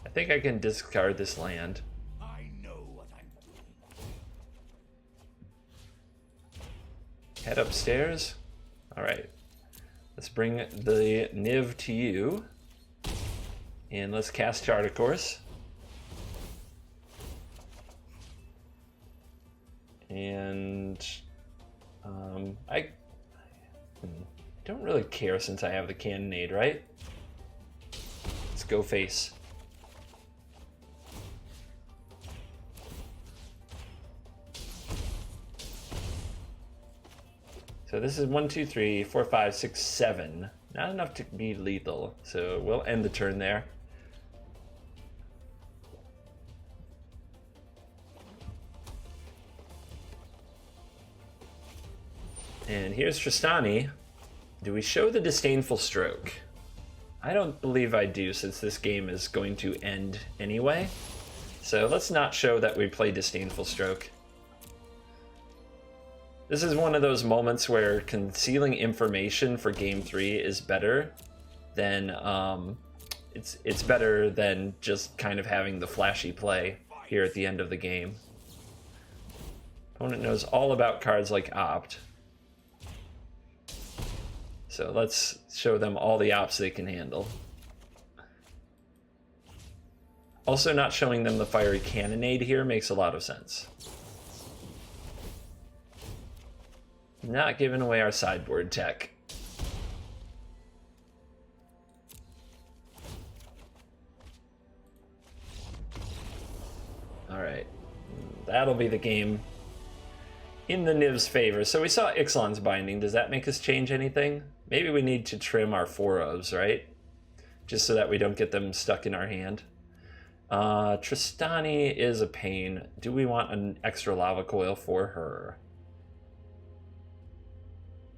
I think I can discard this land. I know what I'm doing. Head upstairs. All right. Let's bring the Niv to you. And let's cast Chart of Course. And I don't really care since I have the Cannonade, right? Let's go face. So this is 1, 2, 3, 4, 5, 6, 7. Not enough to be lethal, so we'll end the turn there. And here's Tristana. Do we show the Disdainful Stroke? I don't believe I do, since this game is going to end anyway. So let's not show that we play Disdainful Stroke. This is one of those moments where concealing information for game 3 is better than it's better than just kind of having the flashy play here at the end of the game. Opponent knows all about cards like Opt. So let's show them all the ops they can handle. Also, not showing them the Fiery Cannonade here makes a lot of sense. Not giving away our sideboard tech. Alright. That'll be the game in the Niv's favor. So we saw Ixalan's Binding. Does that make us change anything? Maybe we need to trim our 4-ofs, right? Just so that we don't get them stuck in our hand. Tristana is a pain. Do we want an extra Lava Coil for her?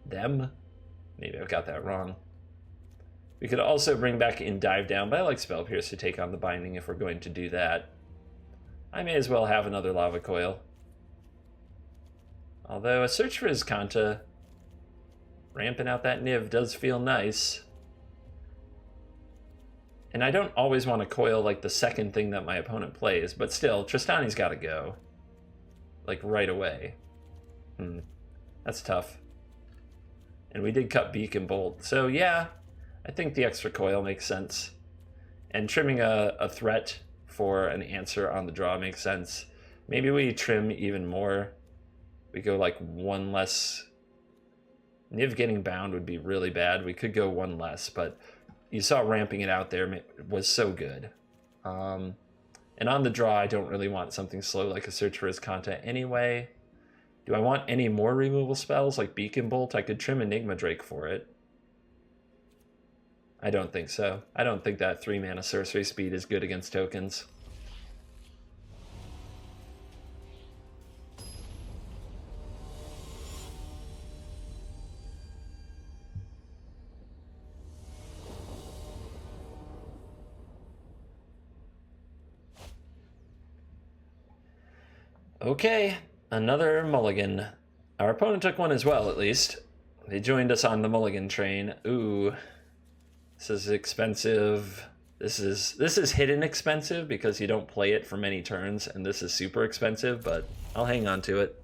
Them? Maybe I've got that wrong. We could also bring back in Dive Down, but I like Spell Pierce to take on the binding if we're going to do that. I may as well have another Lava Coil. Although a search for Azcanta, ramping out that Niv does feel nice. And I don't always want to coil like the second thing that my opponent plays, but still, Tristani's got to go. Like right away. That's tough. And we did cut Beak and Bolt, so yeah, I think the extra coil makes sense. And trimming a threat for an answer on the draw makes sense. Maybe we trim even more. We go like one less. Niv getting bound would be really bad. We could go one less, but you saw ramping it out there was so good. And on the draw, I don't really want something slow like a Search for Azcanta anyway. Do I want any more removal spells like Beacon Bolt? I could trim Enigma Drake for it. I don't think so. I don't think that 3-mana sorcery speed is good against tokens. Okay, another mulligan. Our opponent took one as well, at least. They joined us on the mulligan train. Ooh, this is expensive. This is hidden expensive because you don't play it for many turns, and this is super expensive, but I'll hang on to it.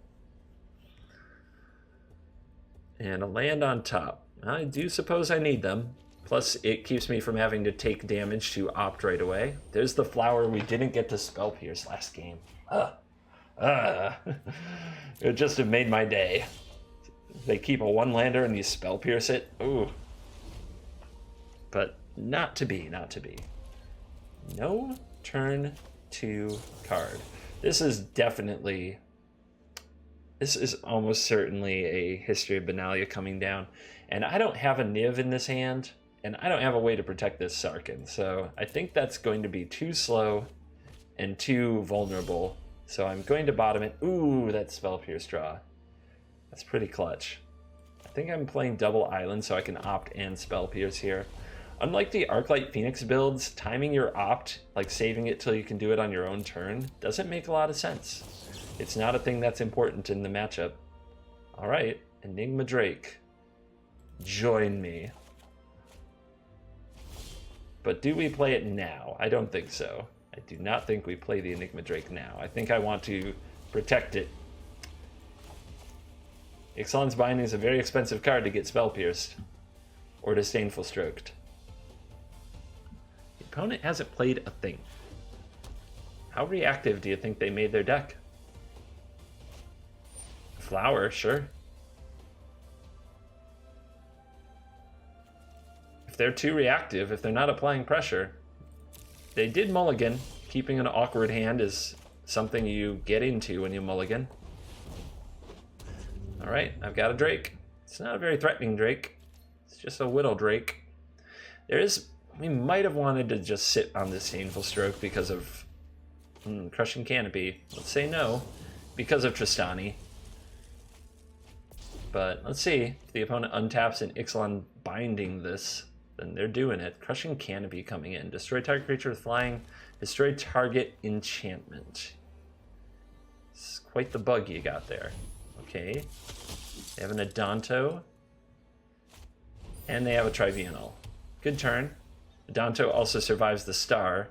And a land on top. I do suppose I need them. Plus, it keeps me from having to take damage to opt right away. There's the flower we didn't get to Spell Pierce last game. It would just have made my day. They keep a 1-lander and you Spell Pierce it. Ooh. But not to be, not to be. No turn 2 card. This is almost certainly a History of Benalia coming down. And I don't have a Niv in this hand, and I don't have a way to protect this Sarkhan. So I think that's going to be too slow and too vulnerable. So I'm going to bottom it. Ooh, that Spell Pierce draw. That's pretty clutch. I think I'm playing double island so I can opt and Spell Pierce here. Unlike the Arclight Phoenix builds, timing your opt, like saving it till you can do it on your own turn, doesn't make a lot of sense. It's not a thing that's important in the matchup. Alright, Enigma Drake. Join me. But do we play it now? I don't think so. I do not think we play the Enigma Drake now. I think I want to protect it. Ixalan's Binding is a very expensive card to get Spell Pierced. Or Disdainful Stroked. The opponent hasn't played a thing. How reactive do you think they made their deck? Flower, sure. If they're too reactive, if they're not applying pressure, they did mulligan. Keeping an awkward hand is something you get into when you mulligan. Alright, I've got a Drake. It's not a very threatening Drake. It's just a Whittle Drake. We might have wanted to just sit on this Disdainful Stroke because of Crushing Canopy. Let's say no, because of Tristana. But let's see, if the opponent untaps an Ixalan binding this, then they're doing it. Crushing Canopy coming in. Destroy target creature with flying. Destroy target enchantment. It's quite the bug you got there. Okay. They have an Adanto. And they have a Tribunal. Good turn. Adanto also survives the star.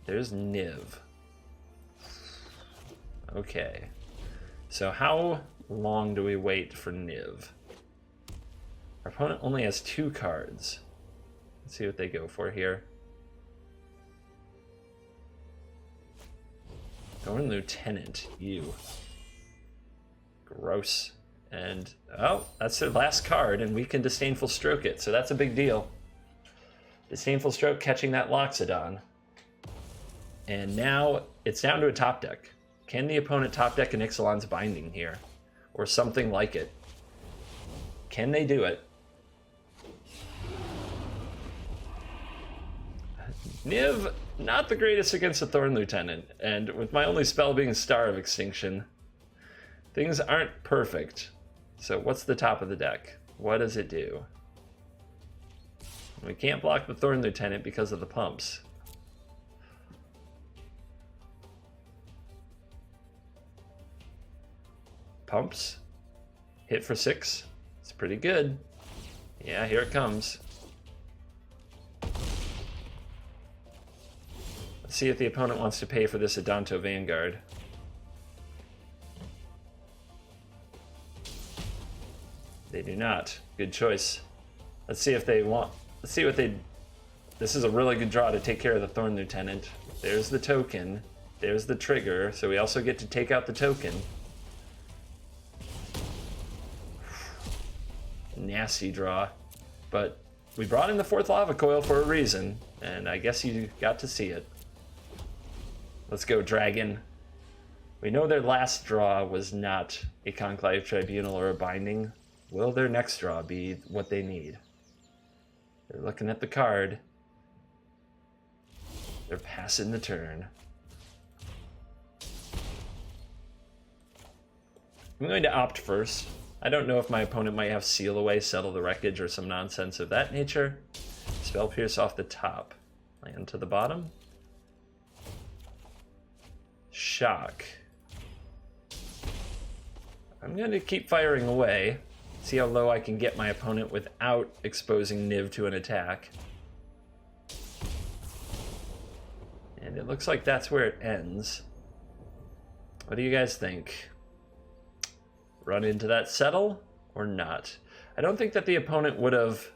There's Niv. Okay. So how long do we wait for Niv? Our opponent only has 2 cards. Let's see what they go for here. Thorn Lieutenant, you. Gross. And, oh, that's their last card, and we can Disdainful Stroke it, so that's a big deal. Disdainful Stroke catching that Loxodon. And now it's down to a top deck. Can the opponent top deck an Ixalan's Binding here? Or something like it? Can they do it? Niv, not the greatest against a Thorn Lieutenant, and with my only spell being Star of Extinction, Things aren't perfect. So what's the top of the deck? What does it do? We can't block the Thorn Lieutenant because of the pumps. Pumps. Hit for 6. It's pretty good. Yeah, here it comes. Let's see if the opponent wants to pay for this Adanto Vanguard. They do not. Good choice. Let's see if they want... Let's see what they... This is a really good draw to take care of the Thorn Lieutenant. There's the token. There's the trigger. So we also get to take out the token. Nasty draw. But we brought in the 4th Lava Coil for a reason. And I guess you got to see it. Let's go, Dragon. We know their last draw was not a Conclave, Tribunal, or a Binding. Will their next draw be what they need? They're looking at the card. They're passing the turn. I'm going to opt first. I don't know if my opponent might have Seal Away, Settle the Wreckage, or some nonsense of that nature. Spell Pierce off the top. Land to the bottom. Shock. I'm going to keep firing away. See how low I can get my opponent without exposing Niv to an attack. And it looks like that's where it ends. What do you guys think? Run into that settle or not? I don't think that the opponent would have...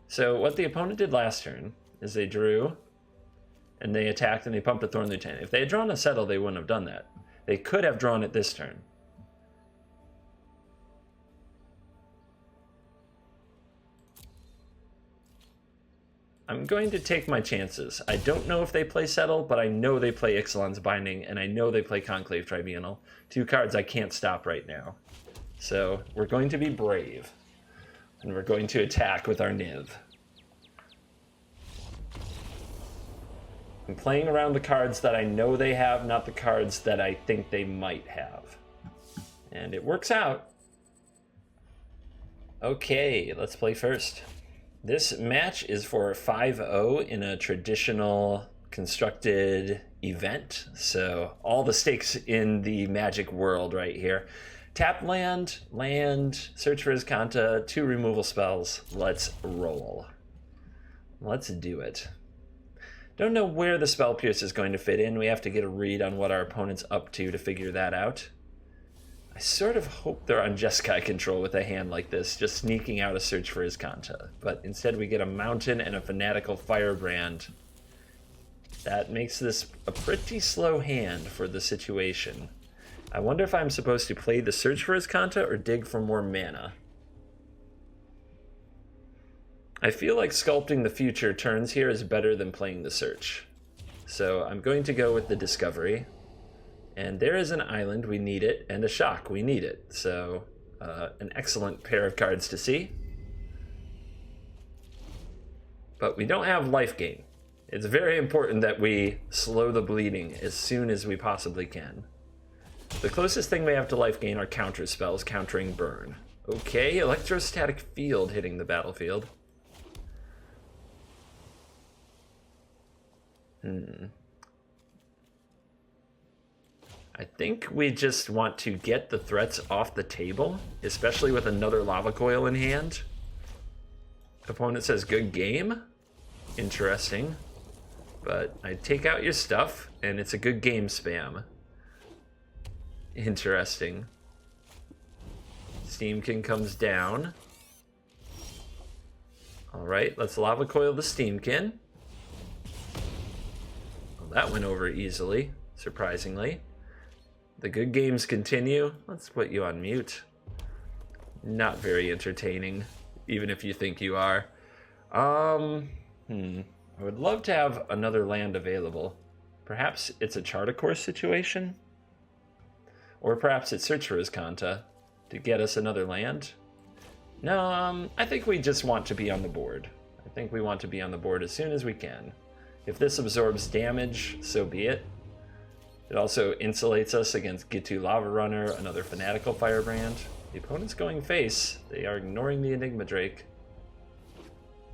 So what the opponent did last turn is they drew and they attacked and they pumped a Thorn Lieutenant. If they had drawn a settle, they wouldn't have done that. They could have drawn it this turn. I'm going to take my chances. I don't know if they play Settle, but I know they play Ixalan's Binding, and I know they play Conclave Tribunal. 2 cards I can't stop right now. So we're going to be brave, and we're going to attack with our Niv. I'm playing around the cards that I know they have, not the cards that I think they might have. And it works out. Okay, let's play first. This match is for 5-0 in a traditional constructed event. So all the stakes in the Magic world right here. Tap land, search for Azcanta, 2 removal spells. Let's roll. Let's do it. Don't know where the Spell Pierce is going to fit in. We have to get a read on what our opponent's up to figure that out. I sort of hope they're on Jeskai control with a hand like this, just sneaking out a search for Azcanta. But instead we get a Mountain and a Fanatical Firebrand. That makes this a pretty slow hand for the situation. I wonder if I'm supposed to play the search for Azcanta or dig for more mana. I feel like sculpting the future turns here is better than playing the search. So I'm going to go with the Discovery. And there is an island, we need it, and a shock, we need it. So, an excellent pair of cards to see. But we don't have life gain. It's very important that we slow the bleeding as soon as we possibly can. The closest thing we have to life gain are counter spells, countering burn. Okay, Electrostatic Field hitting the battlefield. I think we just want to get the threats off the table, especially with another Lava Coil in hand. Opponent says good game. Interesting. But I take out your stuff, and it's a good game spam. Interesting. Steamkin comes down. Alright, let's Lava Coil the Steamkin. Well, that went over easily, surprisingly. The good games continue. Let's put you on mute. Not very entertaining, even if you think you are. I would love to have another land available. Perhaps it's a Charter situation? Or perhaps it's Search for Azcanta to get us another land? No, I think we just want to be on the board. I think we want to be on the board as soon as we can. If this absorbs damage, so be it. It also insulates us against Gitu Lava Runner, another Fanatical Firebrand. The opponent's going face. They are ignoring the Enigma Drake.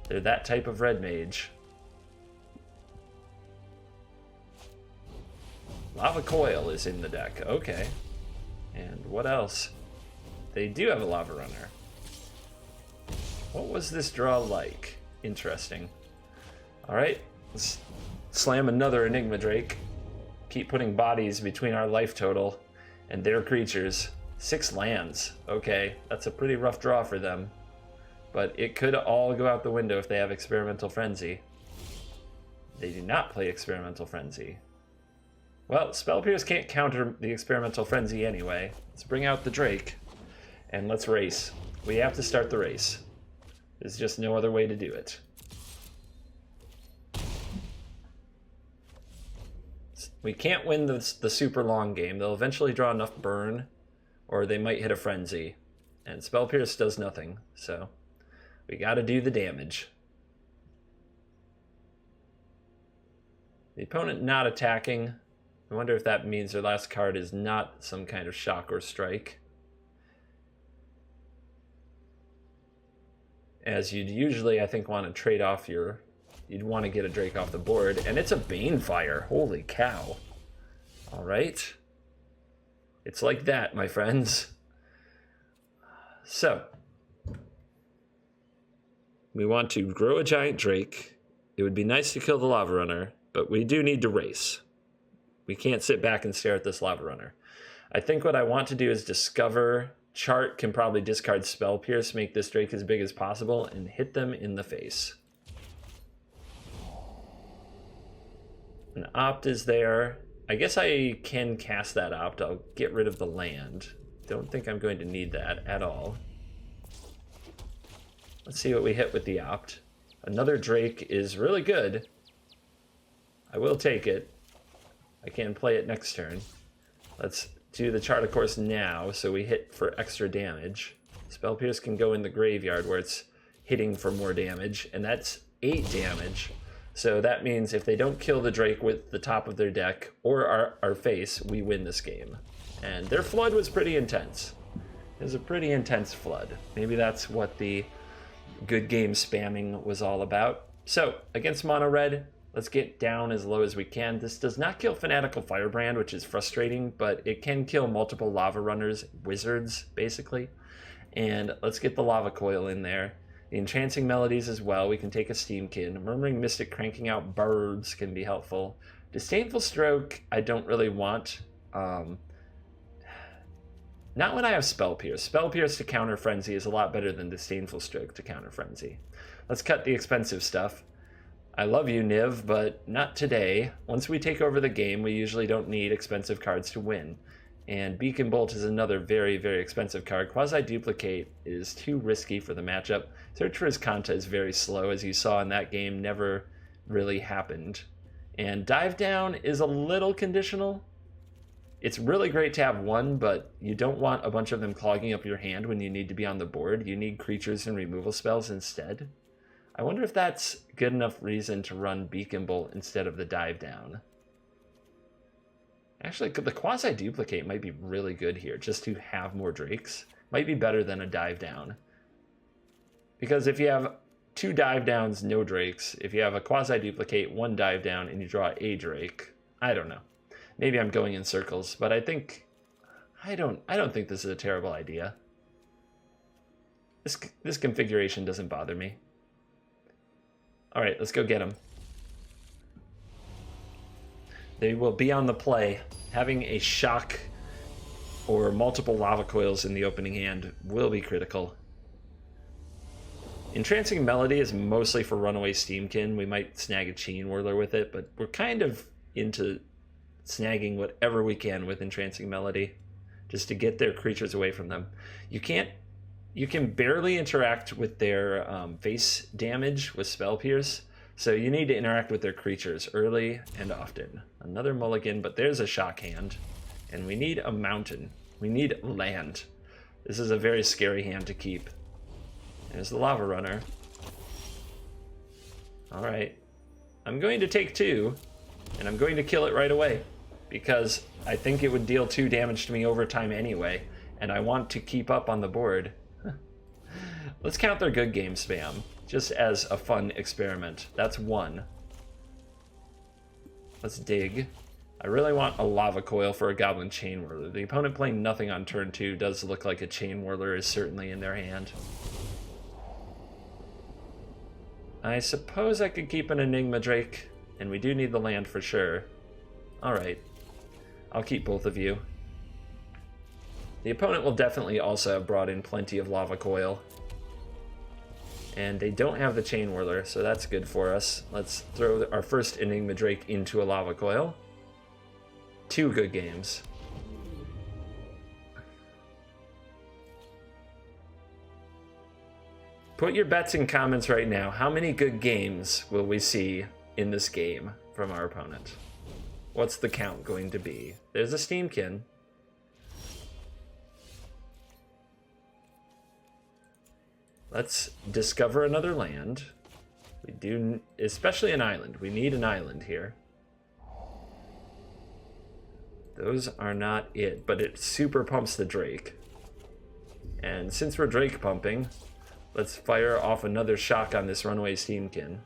They're that type of red mage. Lava Coil is in the deck. Okay. And what else? They do have a Lava Runner. What was this draw like? Interesting. Alright, let's slam another Enigma Drake. Keep putting bodies between our life total and their creatures. 6 lands. Okay, that's a pretty rough draw for them. But it could all go out the window if they have Experimental Frenzy. They do not play Experimental Frenzy. Well, Spell Pierce can't counter the Experimental Frenzy anyway. Let's bring out the Drake, and let's race. We have to start the race. There's just no other way to do it. We can't win the super long game. They'll eventually draw enough burn, or they might hit a Frenzy. And Spell Pierce does nothing, so we gotta do the damage. The opponent not attacking. I wonder if that means their last card is not some kind of shock or strike. As you'd usually, I think, want to trade off your... You'd want to get a Drake off the board, and it's a Banefire. Holy cow. Alright. It's like that, my friends. So, we want to grow a giant Drake. It would be nice to kill the Lava Runner, but we do need to race. We can't sit back and stare at this Lava Runner. I think what I want to do is discover... Chart can probably discard Spell Pierce, make this Drake as big as possible, and hit them in the face. An Opt is there. I guess I can cast that Opt. I'll get rid of the land. Don't think I'm going to need that at all. Let's see what we hit with the Opt. Another Drake is really good. I will take it. I can play it next turn. Let's do the Chart of Course now, so we hit for extra damage. Spell Pierce can go in the graveyard where it's hitting for more damage, and that's 8 damage. So that means if they don't kill the Drake with the top of their deck or our face, we win this game. And their flood was pretty intense. It was a pretty intense flood. Maybe that's what the good game spamming was all about. So against mono red, let's get down as low as we can. This does not kill Fanatical Firebrand, which is frustrating, but it can kill multiple Lava Runners, wizards, basically. And let's get the Lava Coil in there. The Entrancing Melodies as well. We can take a Steamkin. Murmuring Mystic cranking out birds can be helpful. Disdainful Stroke, I don't really want. Not when I have Spell Pierce. Spell Pierce to counter Frenzy is a lot better than Disdainful Stroke to counter Frenzy. Let's cut the expensive stuff. I love you, Niv, but not today. Once we take over the game, we usually don't need expensive cards to win. And Beacon Bolt is another very, very expensive card. Quasi-Duplicate is too risky for the matchup. Search for Azcanta is very slow, as you saw in that game, never really happened. And Dive Down is a little conditional. It's really great to have one, but you don't want a bunch of them clogging up your hand when you need to be on the board. You need creatures and removal spells instead. I wonder if that's good enough reason to run Beacon Bolt instead of the Dive Down. Actually, the Quasi-Duplicate might be really good here, just to have more Drakes. Might be better than a Dive Down. Because if you have 2 Dive Downs, no Drakes, if you have a Quasi-Duplicate, 1 Dive Down, and you draw a Drake, I don't know. Maybe I'm going in circles, but I think... I don't think this is a terrible idea. This configuration doesn't bother me. Alright, let's go get them. They will be on the play. Having a shock or multiple Lava Coils in the opening hand will be critical. Entrancing Melody is mostly for Runaway Steamkin. We might snag a Chain Whirler with it, but we're kind of into snagging whatever we can with Entrancing Melody, just to get their creatures away from them. You can barely interact with their face damage with Spell Pierce, so you need to interact with their creatures early and often. Another mulligan, but there's a shock hand. And we need a mountain. We need land. This is a very scary hand to keep. There's the Lava Runner. Alright. I'm going to take 2, and I'm going to kill it right away. because I think it would deal 2 damage to me over time anyway, and I want to keep up on the board. Let's count their good game spam, just as a fun experiment. That's 1. Let's dig. I really want a Lava Coil for a Goblin Chain Whirler. The opponent playing nothing on turn 2 does look like a Chain Whirler is certainly in their hand. I suppose I could keep an Enigma Drake, and we do need the land for sure. Alright, I'll keep both of you. The opponent will definitely also have brought in plenty of Lava Coil. And they don't have the Chain Whirler, so that's good for us. Let's throw our first Enigma Drake into a Lava Coil. 2 good games. Put your bets in comments right now. How many good games will we see in this game from our opponent? What's the count going to be? There's a Steamkin. Let's discover another land. We do, especially an island. We need an island here. Those are not it, but it super pumps the Drake. And since we're Drake pumping, let's fire off another shock on this runaway Steamkin.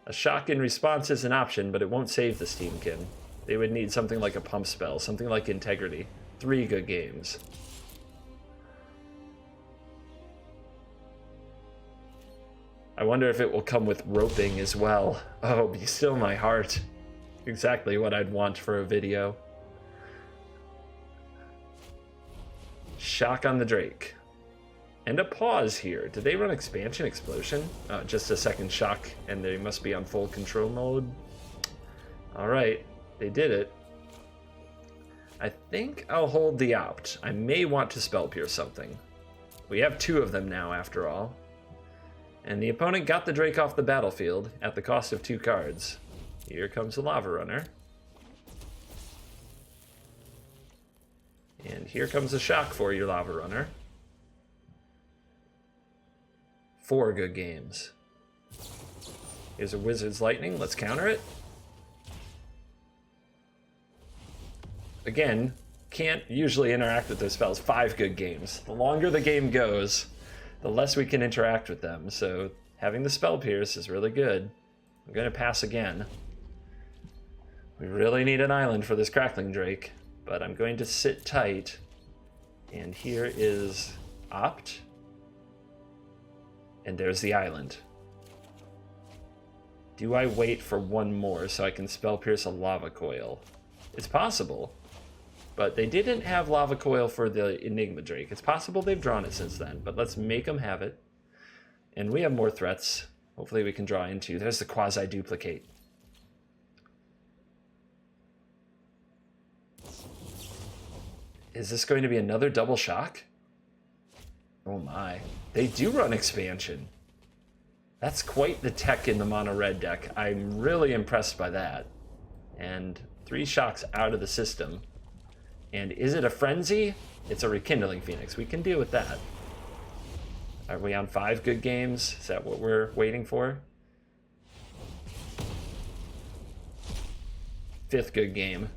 A shock in response is an option, but it won't save the Steamkin. They would need something like a pump spell, something like Integrity. 3 good games. I wonder if it will come with roping as well. Oh, be still my heart. Exactly what I'd want for a video. Shock on the Drake. And a pause here. Did they run Expansion Explosion? Oh, just a second shock, and they must be on full control mode. Alright, they did it. I think I'll hold the opt. I may want to Spell Pierce something. We have 2 of them now, after all. And the opponent got the Drake off the battlefield at the cost of 2 cards. Here comes the Lava Runner. And here comes a shock for your Lava Runner. 4 good games. Here's a Wizard's Lightning. Let's counter it. Again, can't usually interact with those spells. 5 good games. The longer the game goes, the less we can interact with them. So having the Spell Pierce is really good. I'm going to pass again. We really need an island for this Crackling Drake, but I'm going to sit tight. And here is opt. And there's the island. Do I wait for 1 more so I can Spell Pierce a Lava Coil? It's possible. But they didn't have Lava Coil for the Enigma Drake. It's possible they've drawn it since then, but let's make them have it. And we have more threats. Hopefully we can draw into. There's the Quasi-Duplicate. Is this going to be another double shock? Oh my. They do run Expansion. That's quite the tech in the mono-red deck. I'm really impressed by that. And 3 shocks out of the system. And is it a Frenzy? It's a Rekindling Phoenix. We can deal with that. Are we on 5 good games? Is that what we're waiting for? 5th good game.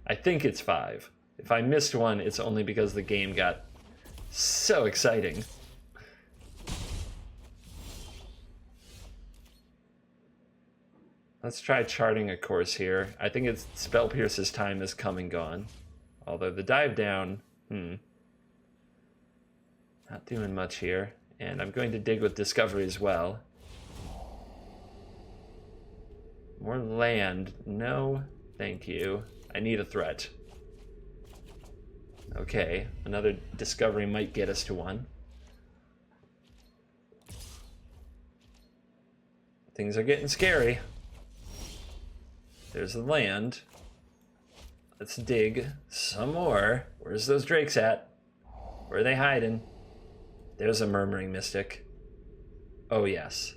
I think it's 5. If I missed one, it's only because the game got so exciting. Let's try charting a course here. I think it's Spell Pierce's time is come and gone. Although the dive down, not doing much here. And I'm going to dig with Discovery as well. More land. No, thank you. I need a threat. Okay, another Discovery might get us to 1. Things are getting scary. There's the land. Let's dig some more. Where's those Drakes at? Where are they hiding? There's a Murmuring Mystic. Oh yes,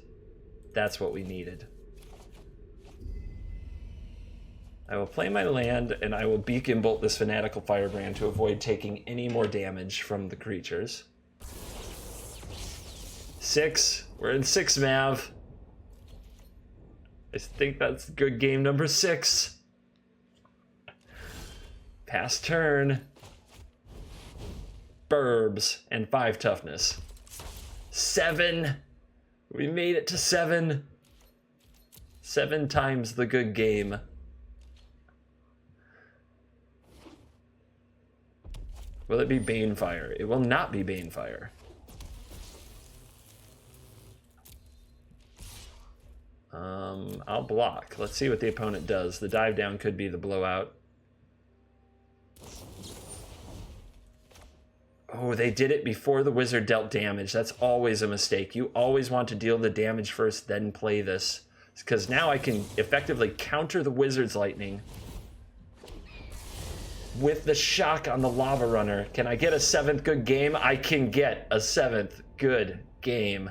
that's what we needed. I will play my land, and I will Beacon Bolt this Fanatical Firebrand to avoid taking any more damage from the creatures. 6. We're in 6 Mav. I think that's good game number 6. Pass turn. Burbs and 5 toughness. 7. We made it to 7. 7 times the good game. Will it be Banefire? It will not be Banefire. I'll block. Let's see what the opponent does. The dive down could be the blowout. Oh, they did it before the wizard dealt damage. That's always a mistake. You always want to deal the damage first, then play this. Because now I can effectively counter the wizard's lightning with the shock on the lava runner. Can I get a 7th good game? I can get a 7th good game.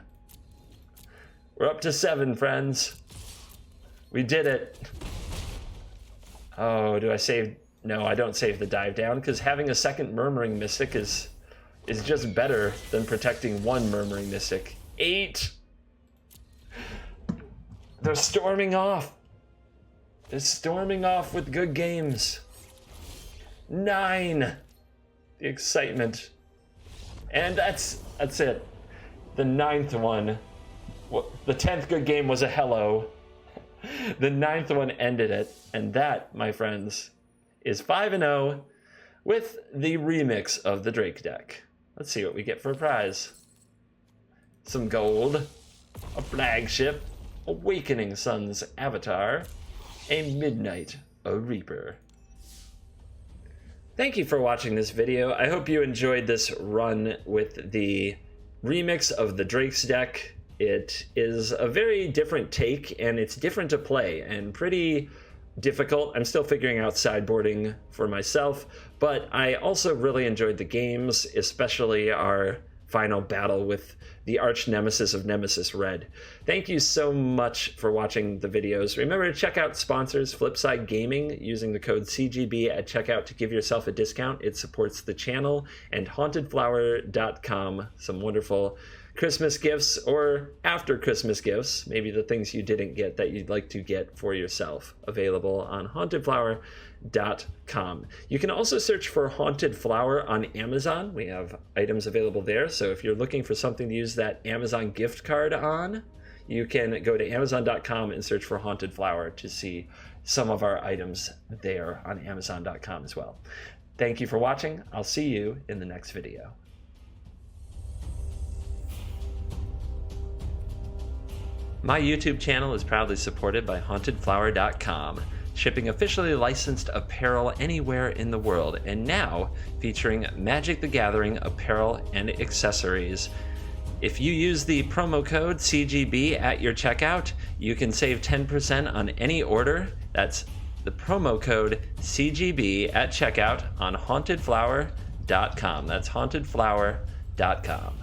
We're up to 7, friends. We did it. Oh, do I save? No, I don't save the dive down, because having a second Murmuring Mystic is just better than protecting one Murmuring Mystic. 8. They're storming off. They're storming off with good games. 9. The excitement. And that's it. The 9th one. Well, the 10th good game was a hello. The 9th one ended it. And that, my friends, is 5-0 with the remix of the Drake deck. Let's see what we get for a prize. Some gold, a flagship, Awakening Sun's Avatar, a Midnight, a Reaper. Thank you for watching this video. I hope you enjoyed this run with the remix of the Drake's deck. It is a very different take, and it's different to play, and pretty difficult. I'm still figuring out sideboarding for myself, but I also really enjoyed the games, especially our final battle with the arch nemesis of Nemesis Red. Thank you so much for watching the videos. Remember to check out sponsors Flipside Gaming using the code CGB at checkout to give yourself a discount. It supports the channel, and hauntedflower.com, some wonderful Christmas gifts or after Christmas gifts, maybe the things you didn't get that you'd like to get for yourself, available on hauntedflower.com. You can also search for Haunted Flower on Amazon. We have items available there, so if you're looking for something to use that Amazon gift card on, you can go to amazon.com and search for Haunted Flower to see some of our items there on amazon.com as well. Thank you for watching. I'll see you in the next video. My YouTube channel is proudly supported by hauntedflower.com, shipping officially licensed apparel anywhere in the world, and now featuring Magic the Gathering apparel and accessories. If you use the promo code CGB at your checkout, you can save 10% on any order. That's the promo code CGB at checkout on hauntedflower.com. That's hauntedflower.com.